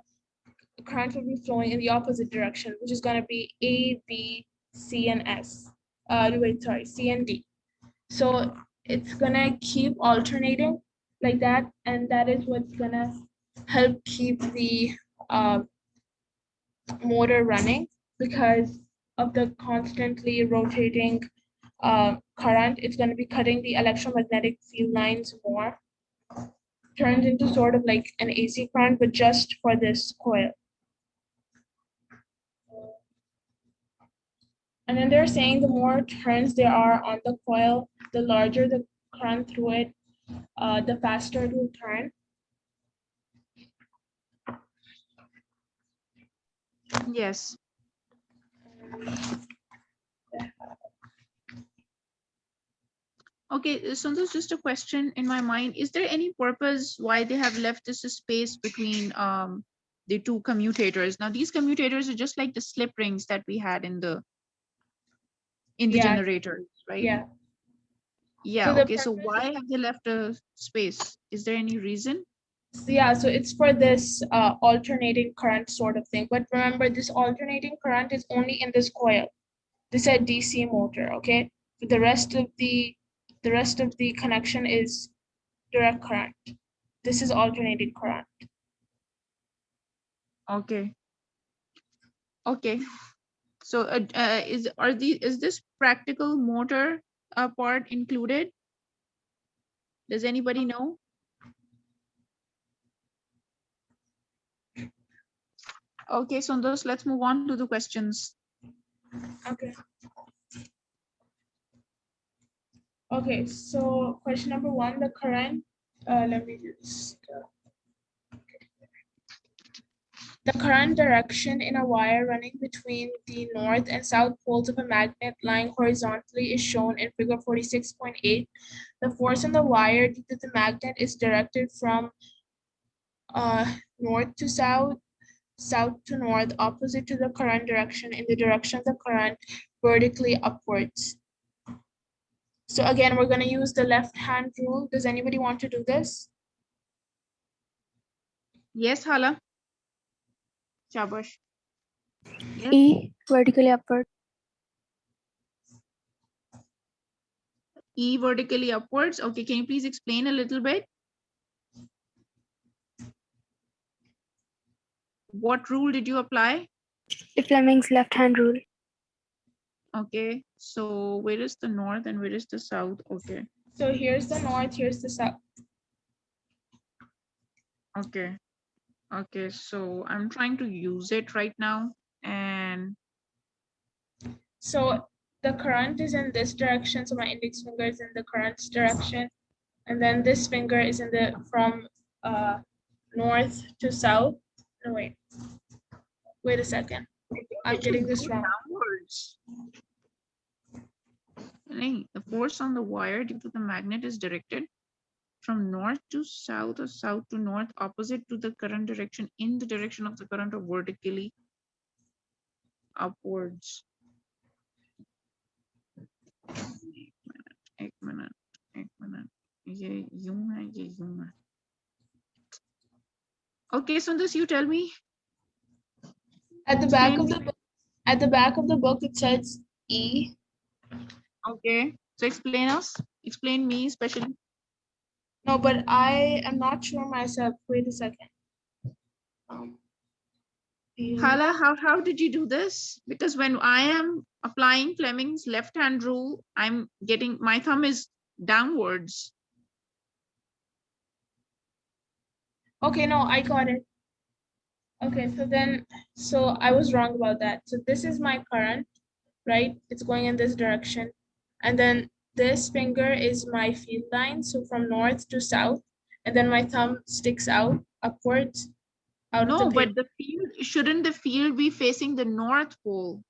current will be flowing in the opposite direction, which is going to be A, B, C, and S. C and D. So it's gonna keep alternating like that, and that is what's gonna help keep the motor running, because of the constantly rotating current. It's going to be cutting the electromagnetic field lines more, turns into sort of like an AC current, but just for this coil. And then they're saying the more turns there are on the coil, the larger the current through it, the faster it will turn. Yes. Okay, so there's just a question in my mind. Is there any purpose why they have left this space between the two commutators? Now these commutators are just like the slip rings that we had in the generator, right? Yeah. Yeah, So okay, so why have they left a space? Is there any reason? Yeah, so it's for this alternating current sort of thing. But remember, this alternating current is only in this coil. This is a DC motor, okay? The rest of the connection is direct current. This is alternating current. Okay. Okay. So is this practical motor part included? Does anybody know? Okay, so those, let's move on to the questions. Okay. Okay, so question number 1, the current, let me just, the current direction in a wire running between the north and south poles of a magnet lying horizontally is shown in figure 46.8. The force on the wire due to the magnet is directed from north to south, south to north, opposite to the current direction, in the direction of the current, vertically upwards. So again, we're going to use the left hand rule. Does anybody want to do this? Yes, Hala. Shabash. Yes. E, vertically upward. E, vertically upwards. Okay, can you please explain a little bit? What rule did you apply? The Fleming's left hand rule. Okay, so where is the north and where is the south? Okay. So here's the north, here's the south. Okay. Okay, so I'm trying to use it right now. And so the current is in this direction. So my index finger is in the current's direction. And then this finger is in the from north to south. No, wait a second. I'm getting this wrong. downwards. The force on the wire due to the magnet is directed from north to south or south to north, opposite to the current direction, in the direction of the current, or vertically upwards. एक minute. ये यूं है. Okay, Sundar, you tell me. At the back of the book, it says E. Okay, so explain me especially. No, but I am not sure myself. Wait a second. Hala, how did you do this? Because when I am Applying Fleming's left-hand rule, I'm getting, my thumb is downwards. Okay, no, I got it. Okay, so I was wrong about that. So this is my current, right? It's going in this direction. And then this finger is my field line, so from north to south. And then my thumb sticks out upwards out of the No, paper. but the field, shouldn't the field be facing the North Pole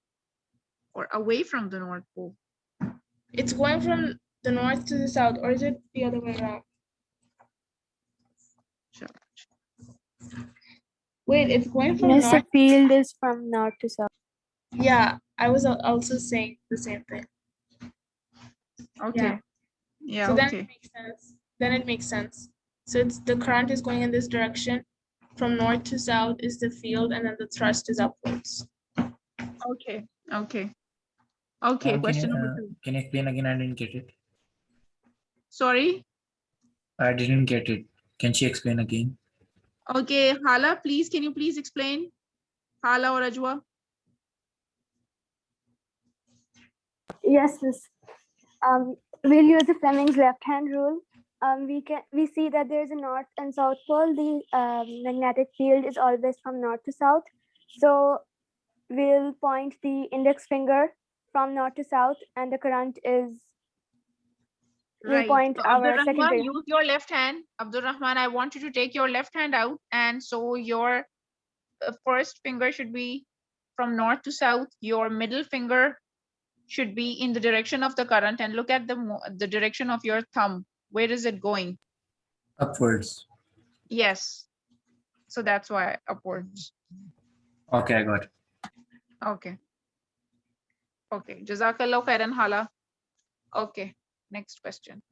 or away from the North Pole? It's going from the north to the south, or is it the other way around? Sure. Wait, it's going from Yes, the north? field is from north to south. Yeah, I was also saying the same thing. Okay. Yeah, So then okay. it makes sense. Then it makes sense. So it's the current is going in this direction. From north to south is the field, and then the thrust is upwards. Okay. Okay. Okay. Question number 2. Can you explain again? I didn't get it. Sorry. I didn't get it. Can she explain again? Okay, Hala, please, can you please explain? Hala or Ajwa? Yes, miss. We'll use the Fleming's left-hand rule. We see that there is a north and south pole. The magnetic field is always from north to south. So we'll point the index finger from north to south, and the current is. We'll Right. point So our Abdul second Rahman, finger. use your left hand. Abdul Rahman, I want you to take your left hand out. And so your first finger should be from north to south. Your middle finger should be in the direction of the current, and look at the direction of your thumb. Where is it going? Upwards. Yes. So that's why upwards. Okay, I got it. Okay. Okay. Jazakallah khairan, Hala. Okay. Next question.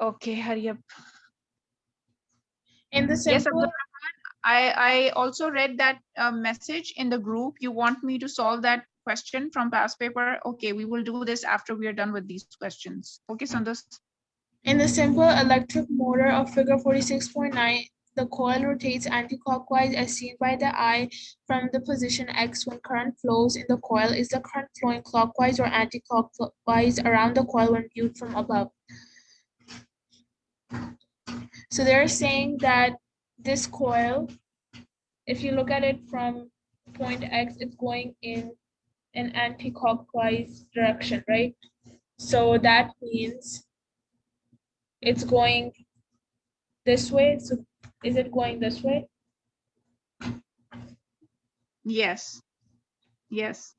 Okay, hurry up. In the Yes, simple, Abdul Rahman, I also read that message in the group. You want me to solve that question from past paper? Okay, we will do this after we are done with these questions. Okay, Sandas? in the simple electric motor of figure 46.9, the coil rotates anticlockwise as seen by the eye from the position X when current flows in the coil. Is the current flowing clockwise or anticlockwise around the coil when viewed from above? So they're saying that this coil, if you look at it from point X, it's going in an anti-clockwise direction, right? So that means it's going this way. So is it going this way? Yes. Yes.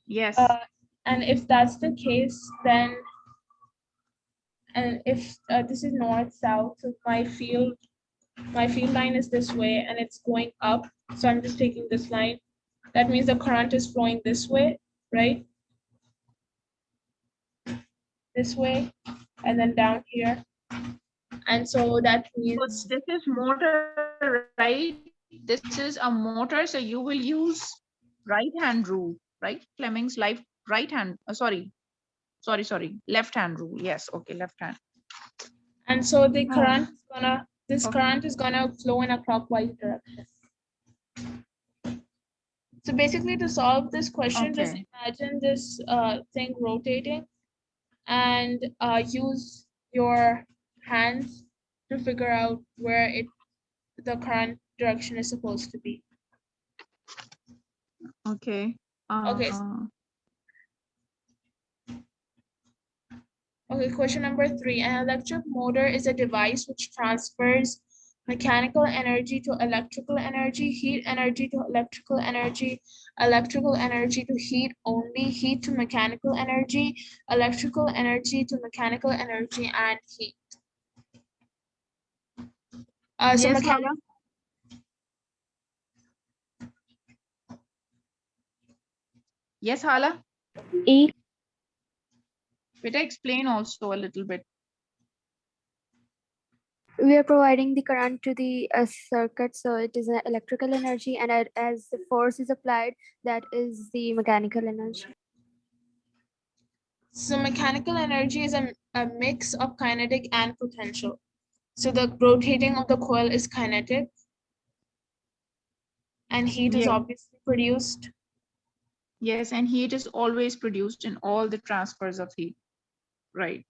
Yes. And if that's the case, then, and if this is north south, so my field line is this way and it's going up. So I'm just taking this line. That means the current is flowing this way, right? This way, and then down here. And so that means this is motor, right? This is a motor, so you will use right hand rule, right? Fleming's right hand. Sorry, left hand rule. Yes, okay, left hand. and so the Oh. current is gonna Okay. current is gonna flow in a clockwise direction. So basically, to solve this question, just Okay. imagine this thing rotating and use your hands to figure out where the current direction is supposed to be. Okay. Okay. Okay, question number 3. An electric motor is a device which transfers mechanical energy to electrical energy, heat energy to electrical energy to heat only, heat to mechanical energy, electrical energy to mechanical energy, and heat. So Yes, Hala. Yes, Hala. E. Better explain also a little bit. We are providing the current to the circuit, so it is an electrical energy, and as the force is applied, that is the mechanical energy. So mechanical energy is a mix of kinetic and potential. So the rotating of the coil is kinetic, And heat is Yeah. obviously produced. Yes, and heat is always produced in all the transfers of heat. Right.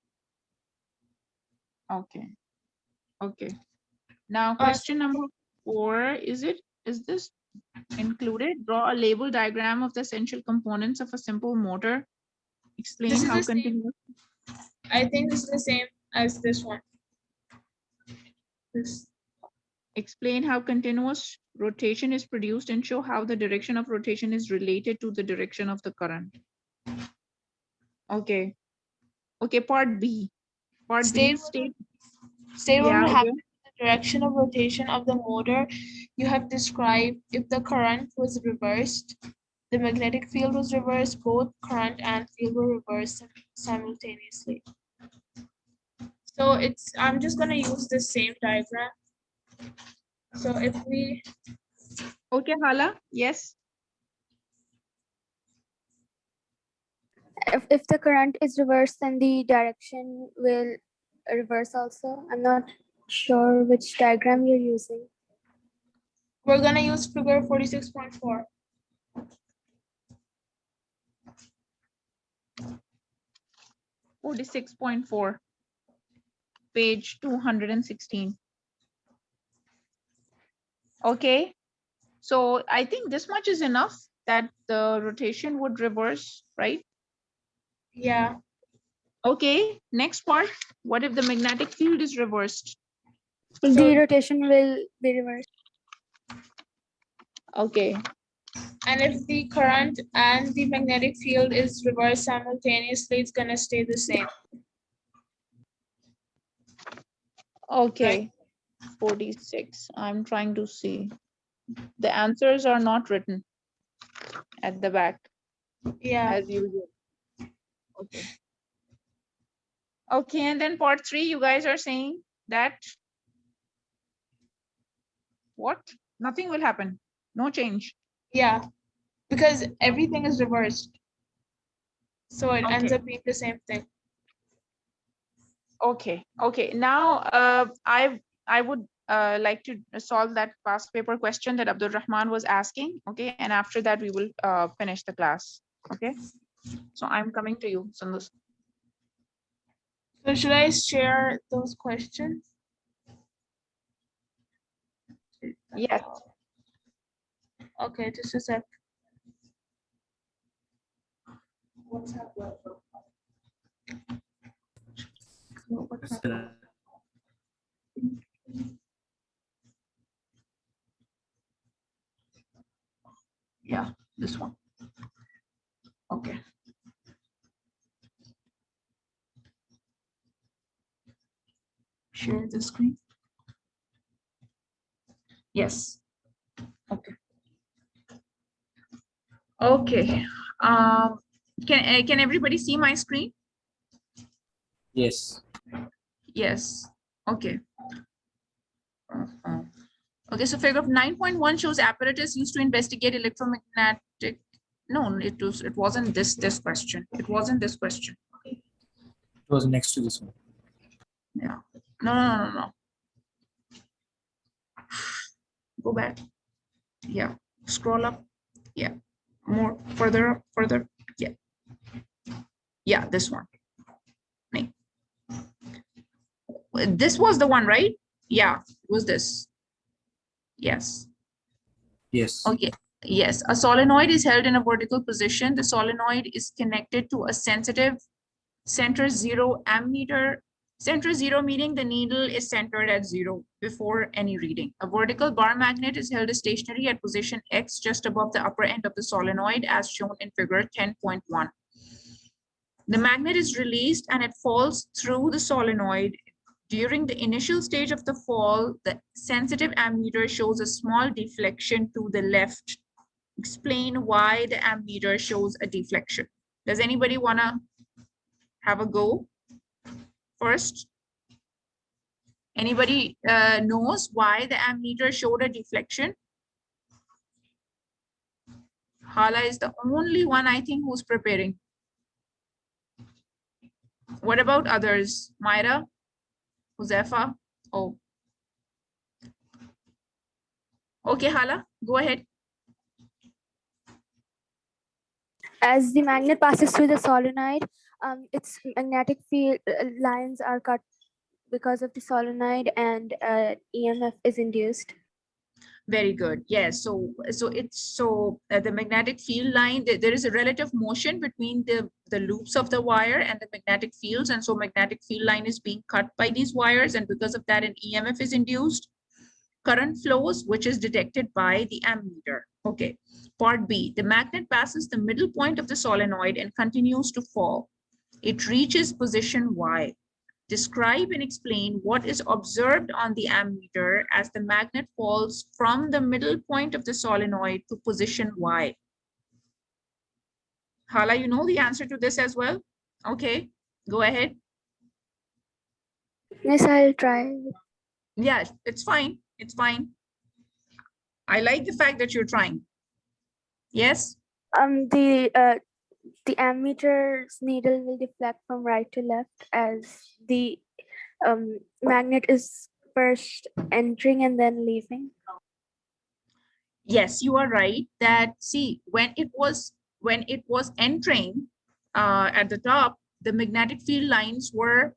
Okay. Okay. Now question number 4, is this included? Draw a label diagram of the essential components of a simple motor. Explain This is how the same. continuous. I think this is the same as this one. This. Explain how continuous rotation is produced and show how the direction of rotation is related to the direction of the current. Okay. Okay, part B. Part B, State yeah, what will okay. happen in the direction of rotation of the motor. You have described if the current was reversed, the magnetic field was reversed, both current and field were reversed simultaneously. So I'm just gonna use the same diagram. So if we, Okay, Hala, yes. If the current is reversed, then the direction will reverse also. I'm not sure which diagram you're using. we're gonna use figure 46.4. .4, page 216. Okay, so I think this much is enough that the rotation would reverse, right? Yeah. Okay, next part. What if the magnetic field is reversed? The rotation will be reversed. Okay, And if the current and the magnetic field is reversed simultaneously, it's gonna stay the same. okay. 46. I'm trying to see. The answers are not written at the back Yeah. as usual. Okay. Okay, and then part 3, you guys are saying that what? Nothing will happen. No change. Yeah. Because everything is reversed. So it ends Okay. up being the same thing. Okay. Okay. Now, I would like to solve that past paper question that Abdul Rahman was asking. Okay, and after that we will finish the class. Okay. So I'm coming to you, Sandus. So should I share those questions? Yes. Okay, just a sec. Yeah, this one. Okay. Share the screen. Yes. Okay. Okay. Can everybody see my screen? Yes. Yes. Okay. Okay, so figure 9.1 shows apparatus used to investigate electromagnetic. No, it wasn't this question. It wasn't this question. It was next to this one. Yeah. No. Go back. Yeah. Scroll up. Yeah. More further up, further. Yeah. Yeah, this one. This was the one, right? Yeah, it was this. Yes. Yes. Okay. Yes, a solenoid is held in a vertical position. The solenoid is connected to a sensitive center 0 ammeter. Center 0 meaning the needle is centered at 0 before any reading. A vertical bar magnet is held stationary at position X just above the upper end of the solenoid as shown in figure 10.1. The magnet is released and it falls through the solenoid. During the initial stage of the fall, the sensitive ammeter shows a small deflection to the left. Explain why the ammeter shows a deflection. Does anybody want to have a go first? Anybody knows why the ammeter showed a deflection? Hala is the only one I think who's preparing. What about others? Myra? Huzefa? Oh. Okay, Hala, go ahead. As the magnet passes through the solenoid, its magnetic field lines are cut because of the solenoid, and EMF is induced. Very good. Yes. So the magnetic field line, there is a relative motion between the loops of the wire and the magnetic fields. And so magnetic field line is being cut by these wires. And because of that, an EMF is induced. Current flows, which is detected by the ammeter. Okay. Part B, the magnet passes the middle point of the solenoid and continues to fall. It reaches position Y. Describe and explain what is observed on the ammeter as the magnet falls from the middle point of the solenoid to position Y. Hala, you know the answer to this as well? Okay, go ahead. Yes, I'll try. Yeah, it's fine. It's fine. I like the fact that you're trying. Yes? The ammeter's needle will deflect from right to left as the magnet is first entering and then leaving. Yes, you are right that, see, when it was entering at the top, the magnetic field lines were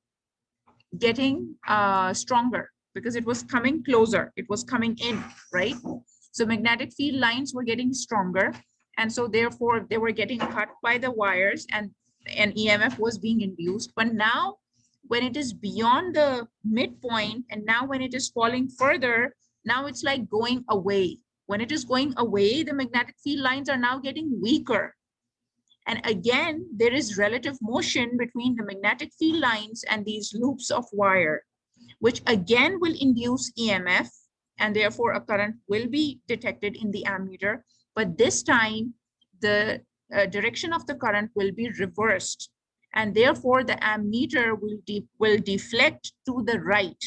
getting stronger because it was coming closer, it was coming in, right? So magnetic field lines were getting stronger, and so therefore they were getting cut by the wires, and an EMF was being induced. But now when it is beyond the midpoint, and now when it is falling further, now it's like going away. When it is going away, the magnetic field lines are now getting weaker. And again, there is relative motion between the magnetic field lines and these loops of wire, which again will induce EMF, and therefore a current will be detected in the ammeter. But this time, the direction of the current will be reversed, and therefore the ammeter will deflect to the right.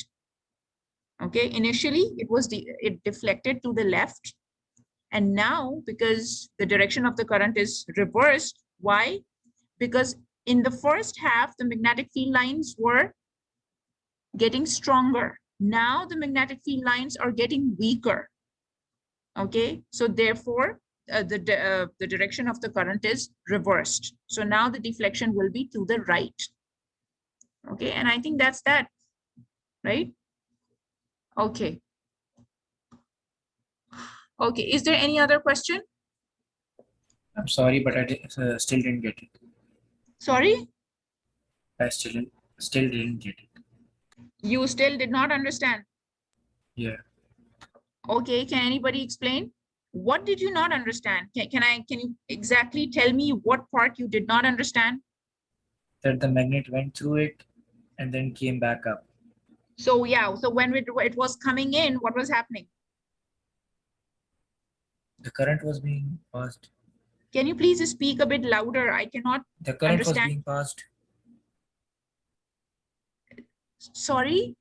Okay, initially it deflected to the left, and now because the direction of the current is reversed. Why? Because in the first half, the magnetic field lines were getting stronger. Now the magnetic field lines are getting weaker. Okay, so therefore the direction of the current is reversed. So now the deflection will be to the right. Okay, and I think that's that, right? Okay. Okay, is there any other question? I'm sorry, but I still didn't get it. Sorry? I still didn't get it. You still did not understand? Yeah. Okay, can anybody explain? What did you not understand? Can you exactly tell me what part you did not understand? That the magnet went through it and then came back up. So yeah, so when it was coming in, what was happening? The current was being passed. Can you please speak a bit louder? I cannot The current understand. was being passed. Sorry,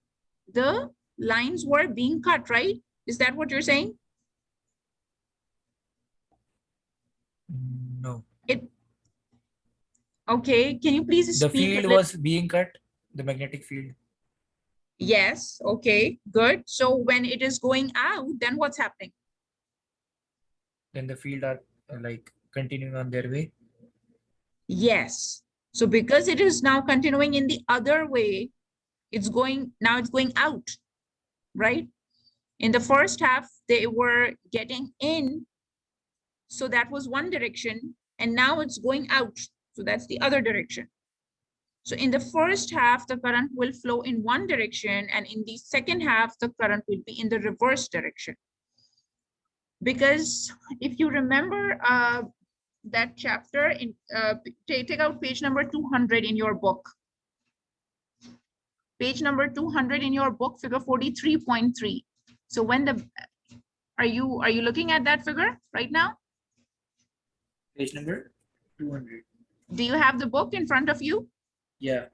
the lines were being cut, right? Is that what you're saying? No. Okay, can you please The speak? field was being cut, the magnetic field. Yes, okay, good. So when it is going out, then what's happening? Then the field are like continuing on their way. Yes. So because it is now continuing in the other way, it's going out, right? In the first half, they were getting in. So that was one direction, and now it's going out. So that's the other direction. So in the first half, the current will flow in one direction, and in the second half, the current will be in the reverse direction. Because if you remember that chapter, in take out page number 200 in your book. Page number 200 in your book, figure 43.3. So when are you looking at that figure right now? Page number 200. Do you have the book in front of you? Yeah.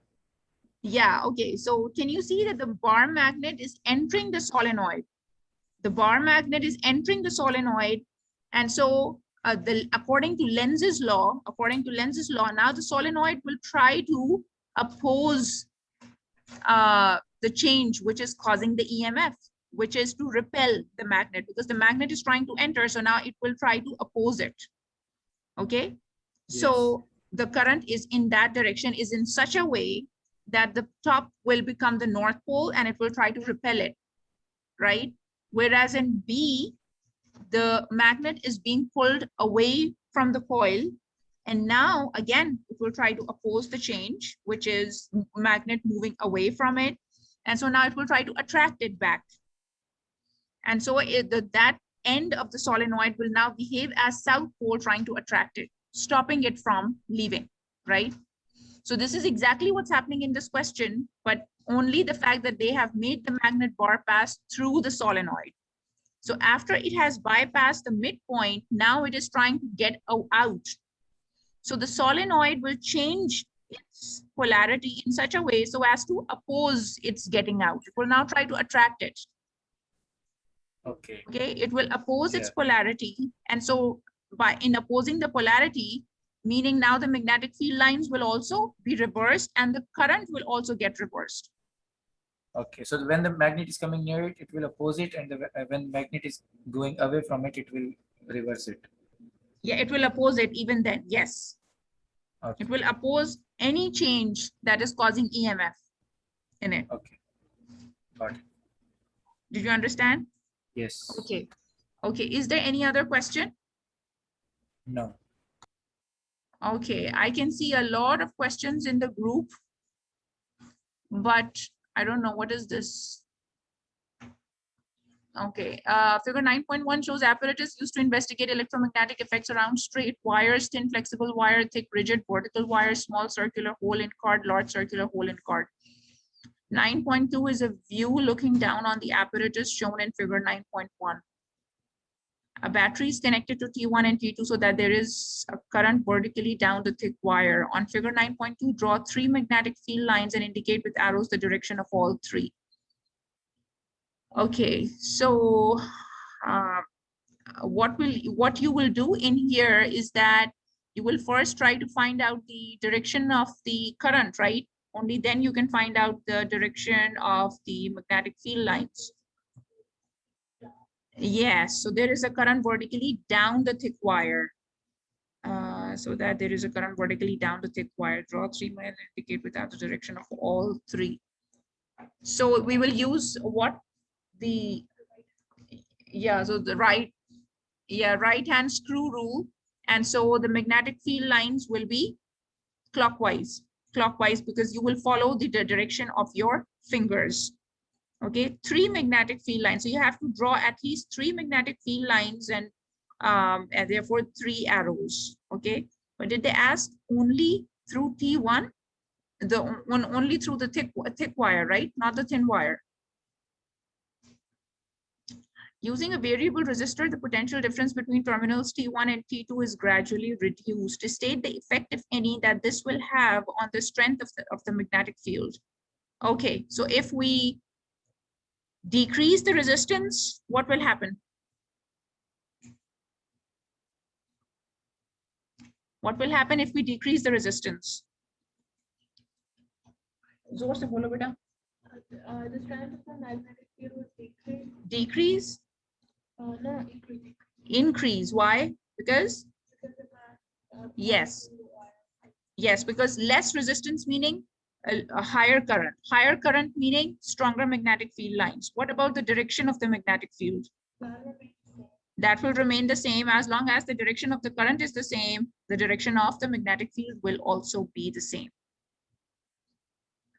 Yeah, okay. So can you see that the bar magnet is entering the solenoid? The bar magnet is entering the solenoid. And so according to Lenz's law, now the solenoid will try to oppose the change which is causing the EMF, which is to repel the magnet, because the magnet is trying to enter. So now it will try to oppose it. Okay. So the current is in that direction, is in such a way that the top will become the North Pole and it will try to repel it, right? Whereas in B, the magnet is being pulled away from the coil. And now again, it will try to oppose the change, which is magnet moving away from it. And so now it will try to attract it back. And so that end of the solenoid will now behave as South Pole trying to attract it, stopping it from leaving, right? So this is exactly what's happening in this question, but only the fact that they have made the magnet bar pass through the solenoid. So after it has bypassed the midpoint, now it is trying to get out. So the solenoid will change its polarity in such a way so as to oppose its getting out. It will now try to attract it. Okay. Okay, it will oppose its polarity. And so in opposing the polarity, meaning now the magnetic field lines will also be reversed and the current will also get reversed. Okay, so when the magnet is coming near it, it will oppose it, and when magnet is going away from it, it will reverse it. Yeah, it will oppose it even then, yes. Okay. It will oppose any change that is causing EMF in it. Okay, got it. Did you understand? Yes. Okay. Okay, is there any other question? No. Okay, I can see a lot of questions in the group, but I don't know, what is this? Okay, figure 9.1 shows apparatus used to investigate electromagnetic effects around straight wires, thin flexible wire, thick rigid vertical wire, small circular hole in cord, large circular hole in cord. 9.2 is a view looking down on the apparatus shown in figure 9.1. A battery is connected to T1 and T2 so that there is a current vertically down the thick wire. On figure 9.2, draw 3 magnetic field lines and indicate with arrows the direction of all 3. Okay, so what you will do in here is that you will first try to find out the direction of the current, right? Only then you can find out the direction of the magnetic field lines. Yes, so there is a current vertically down the thick wire. So that there is a current vertically down the thick wire. Draw 3 and indicate without the direction of all 3. So we will use what? The, yeah, so the right hand screw rule. And so the magnetic field lines will be clockwise because you will follow the direction of your fingers. Okay, 3 magnetic field lines. So you have to draw at least 3 magnetic field lines and therefore 3 arrows. Okay, but did they ask only through T1? Only through the thick wire, right? Not the thin wire. Using a variable resistor, the potential difference between terminals T1 and T2 is gradually reduced. To state the effect, if any, that this will have on the strength of the magnetic field. Okay, so if we decrease the resistance, what will happen? What will happen if we decrease the resistance? Zor se bolo beta. The strength of the magnetic field will decrease. Decrease? No, increase. Increase. Why? Because? Yes. Yes, because less resistance meaning a higher current. Higher current meaning stronger magnetic field lines. What about the direction of the magnetic field? That will remain the same as long as the direction of the current is the same. The direction of the magnetic field will also be the same.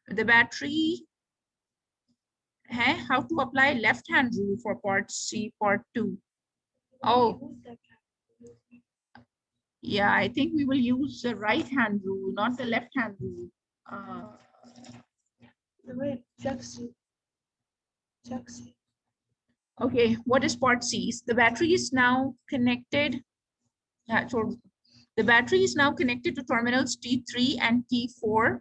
The battery, how to apply left-hand rule for part C, part 2. Oh, yeah, I think we will use the right-hand rule, not the left-hand rule. Wait, check C. Okay, what is part C? The battery is now connected. So the battery is now connected to terminals T3 and T4.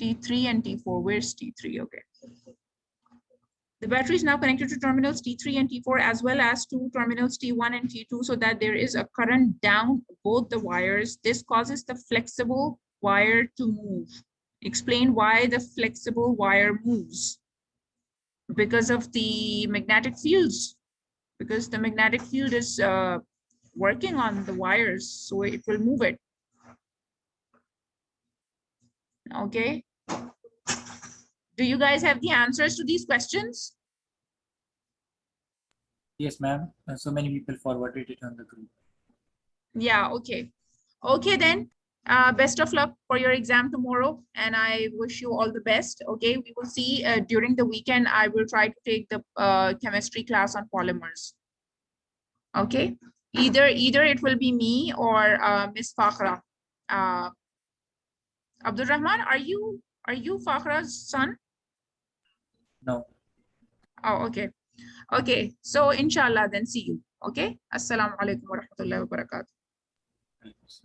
T3 and T4. Where's T3? Okay. The battery is now connected to terminals T3 and T4 as well as to terminals T1 and T2 so that there is a current down both the wires. This causes the flexible wire to move. Explain why the flexible wire moves. Because of the magnetic fields. Because the magnetic field is working on the wires, so it will move it. Okay. Do you guys have the answers to these questions? Yes, ma'am. So many people forwarded it on the group. Yeah, okay. Okay, then. Best of luck for your exam tomorrow, and I wish you all the best. Okay, we will see during the weekend. I will try to take the chemistry class on polymers. Okay, either it will be me or Miss Fakhra. Abdul Rahman, are you Fakhra's son? No. Oh, okay. Okay, so inshallah, then see you. Okay, assalamu alaikum wa rahmatullahi wa barakatuh. Thanks.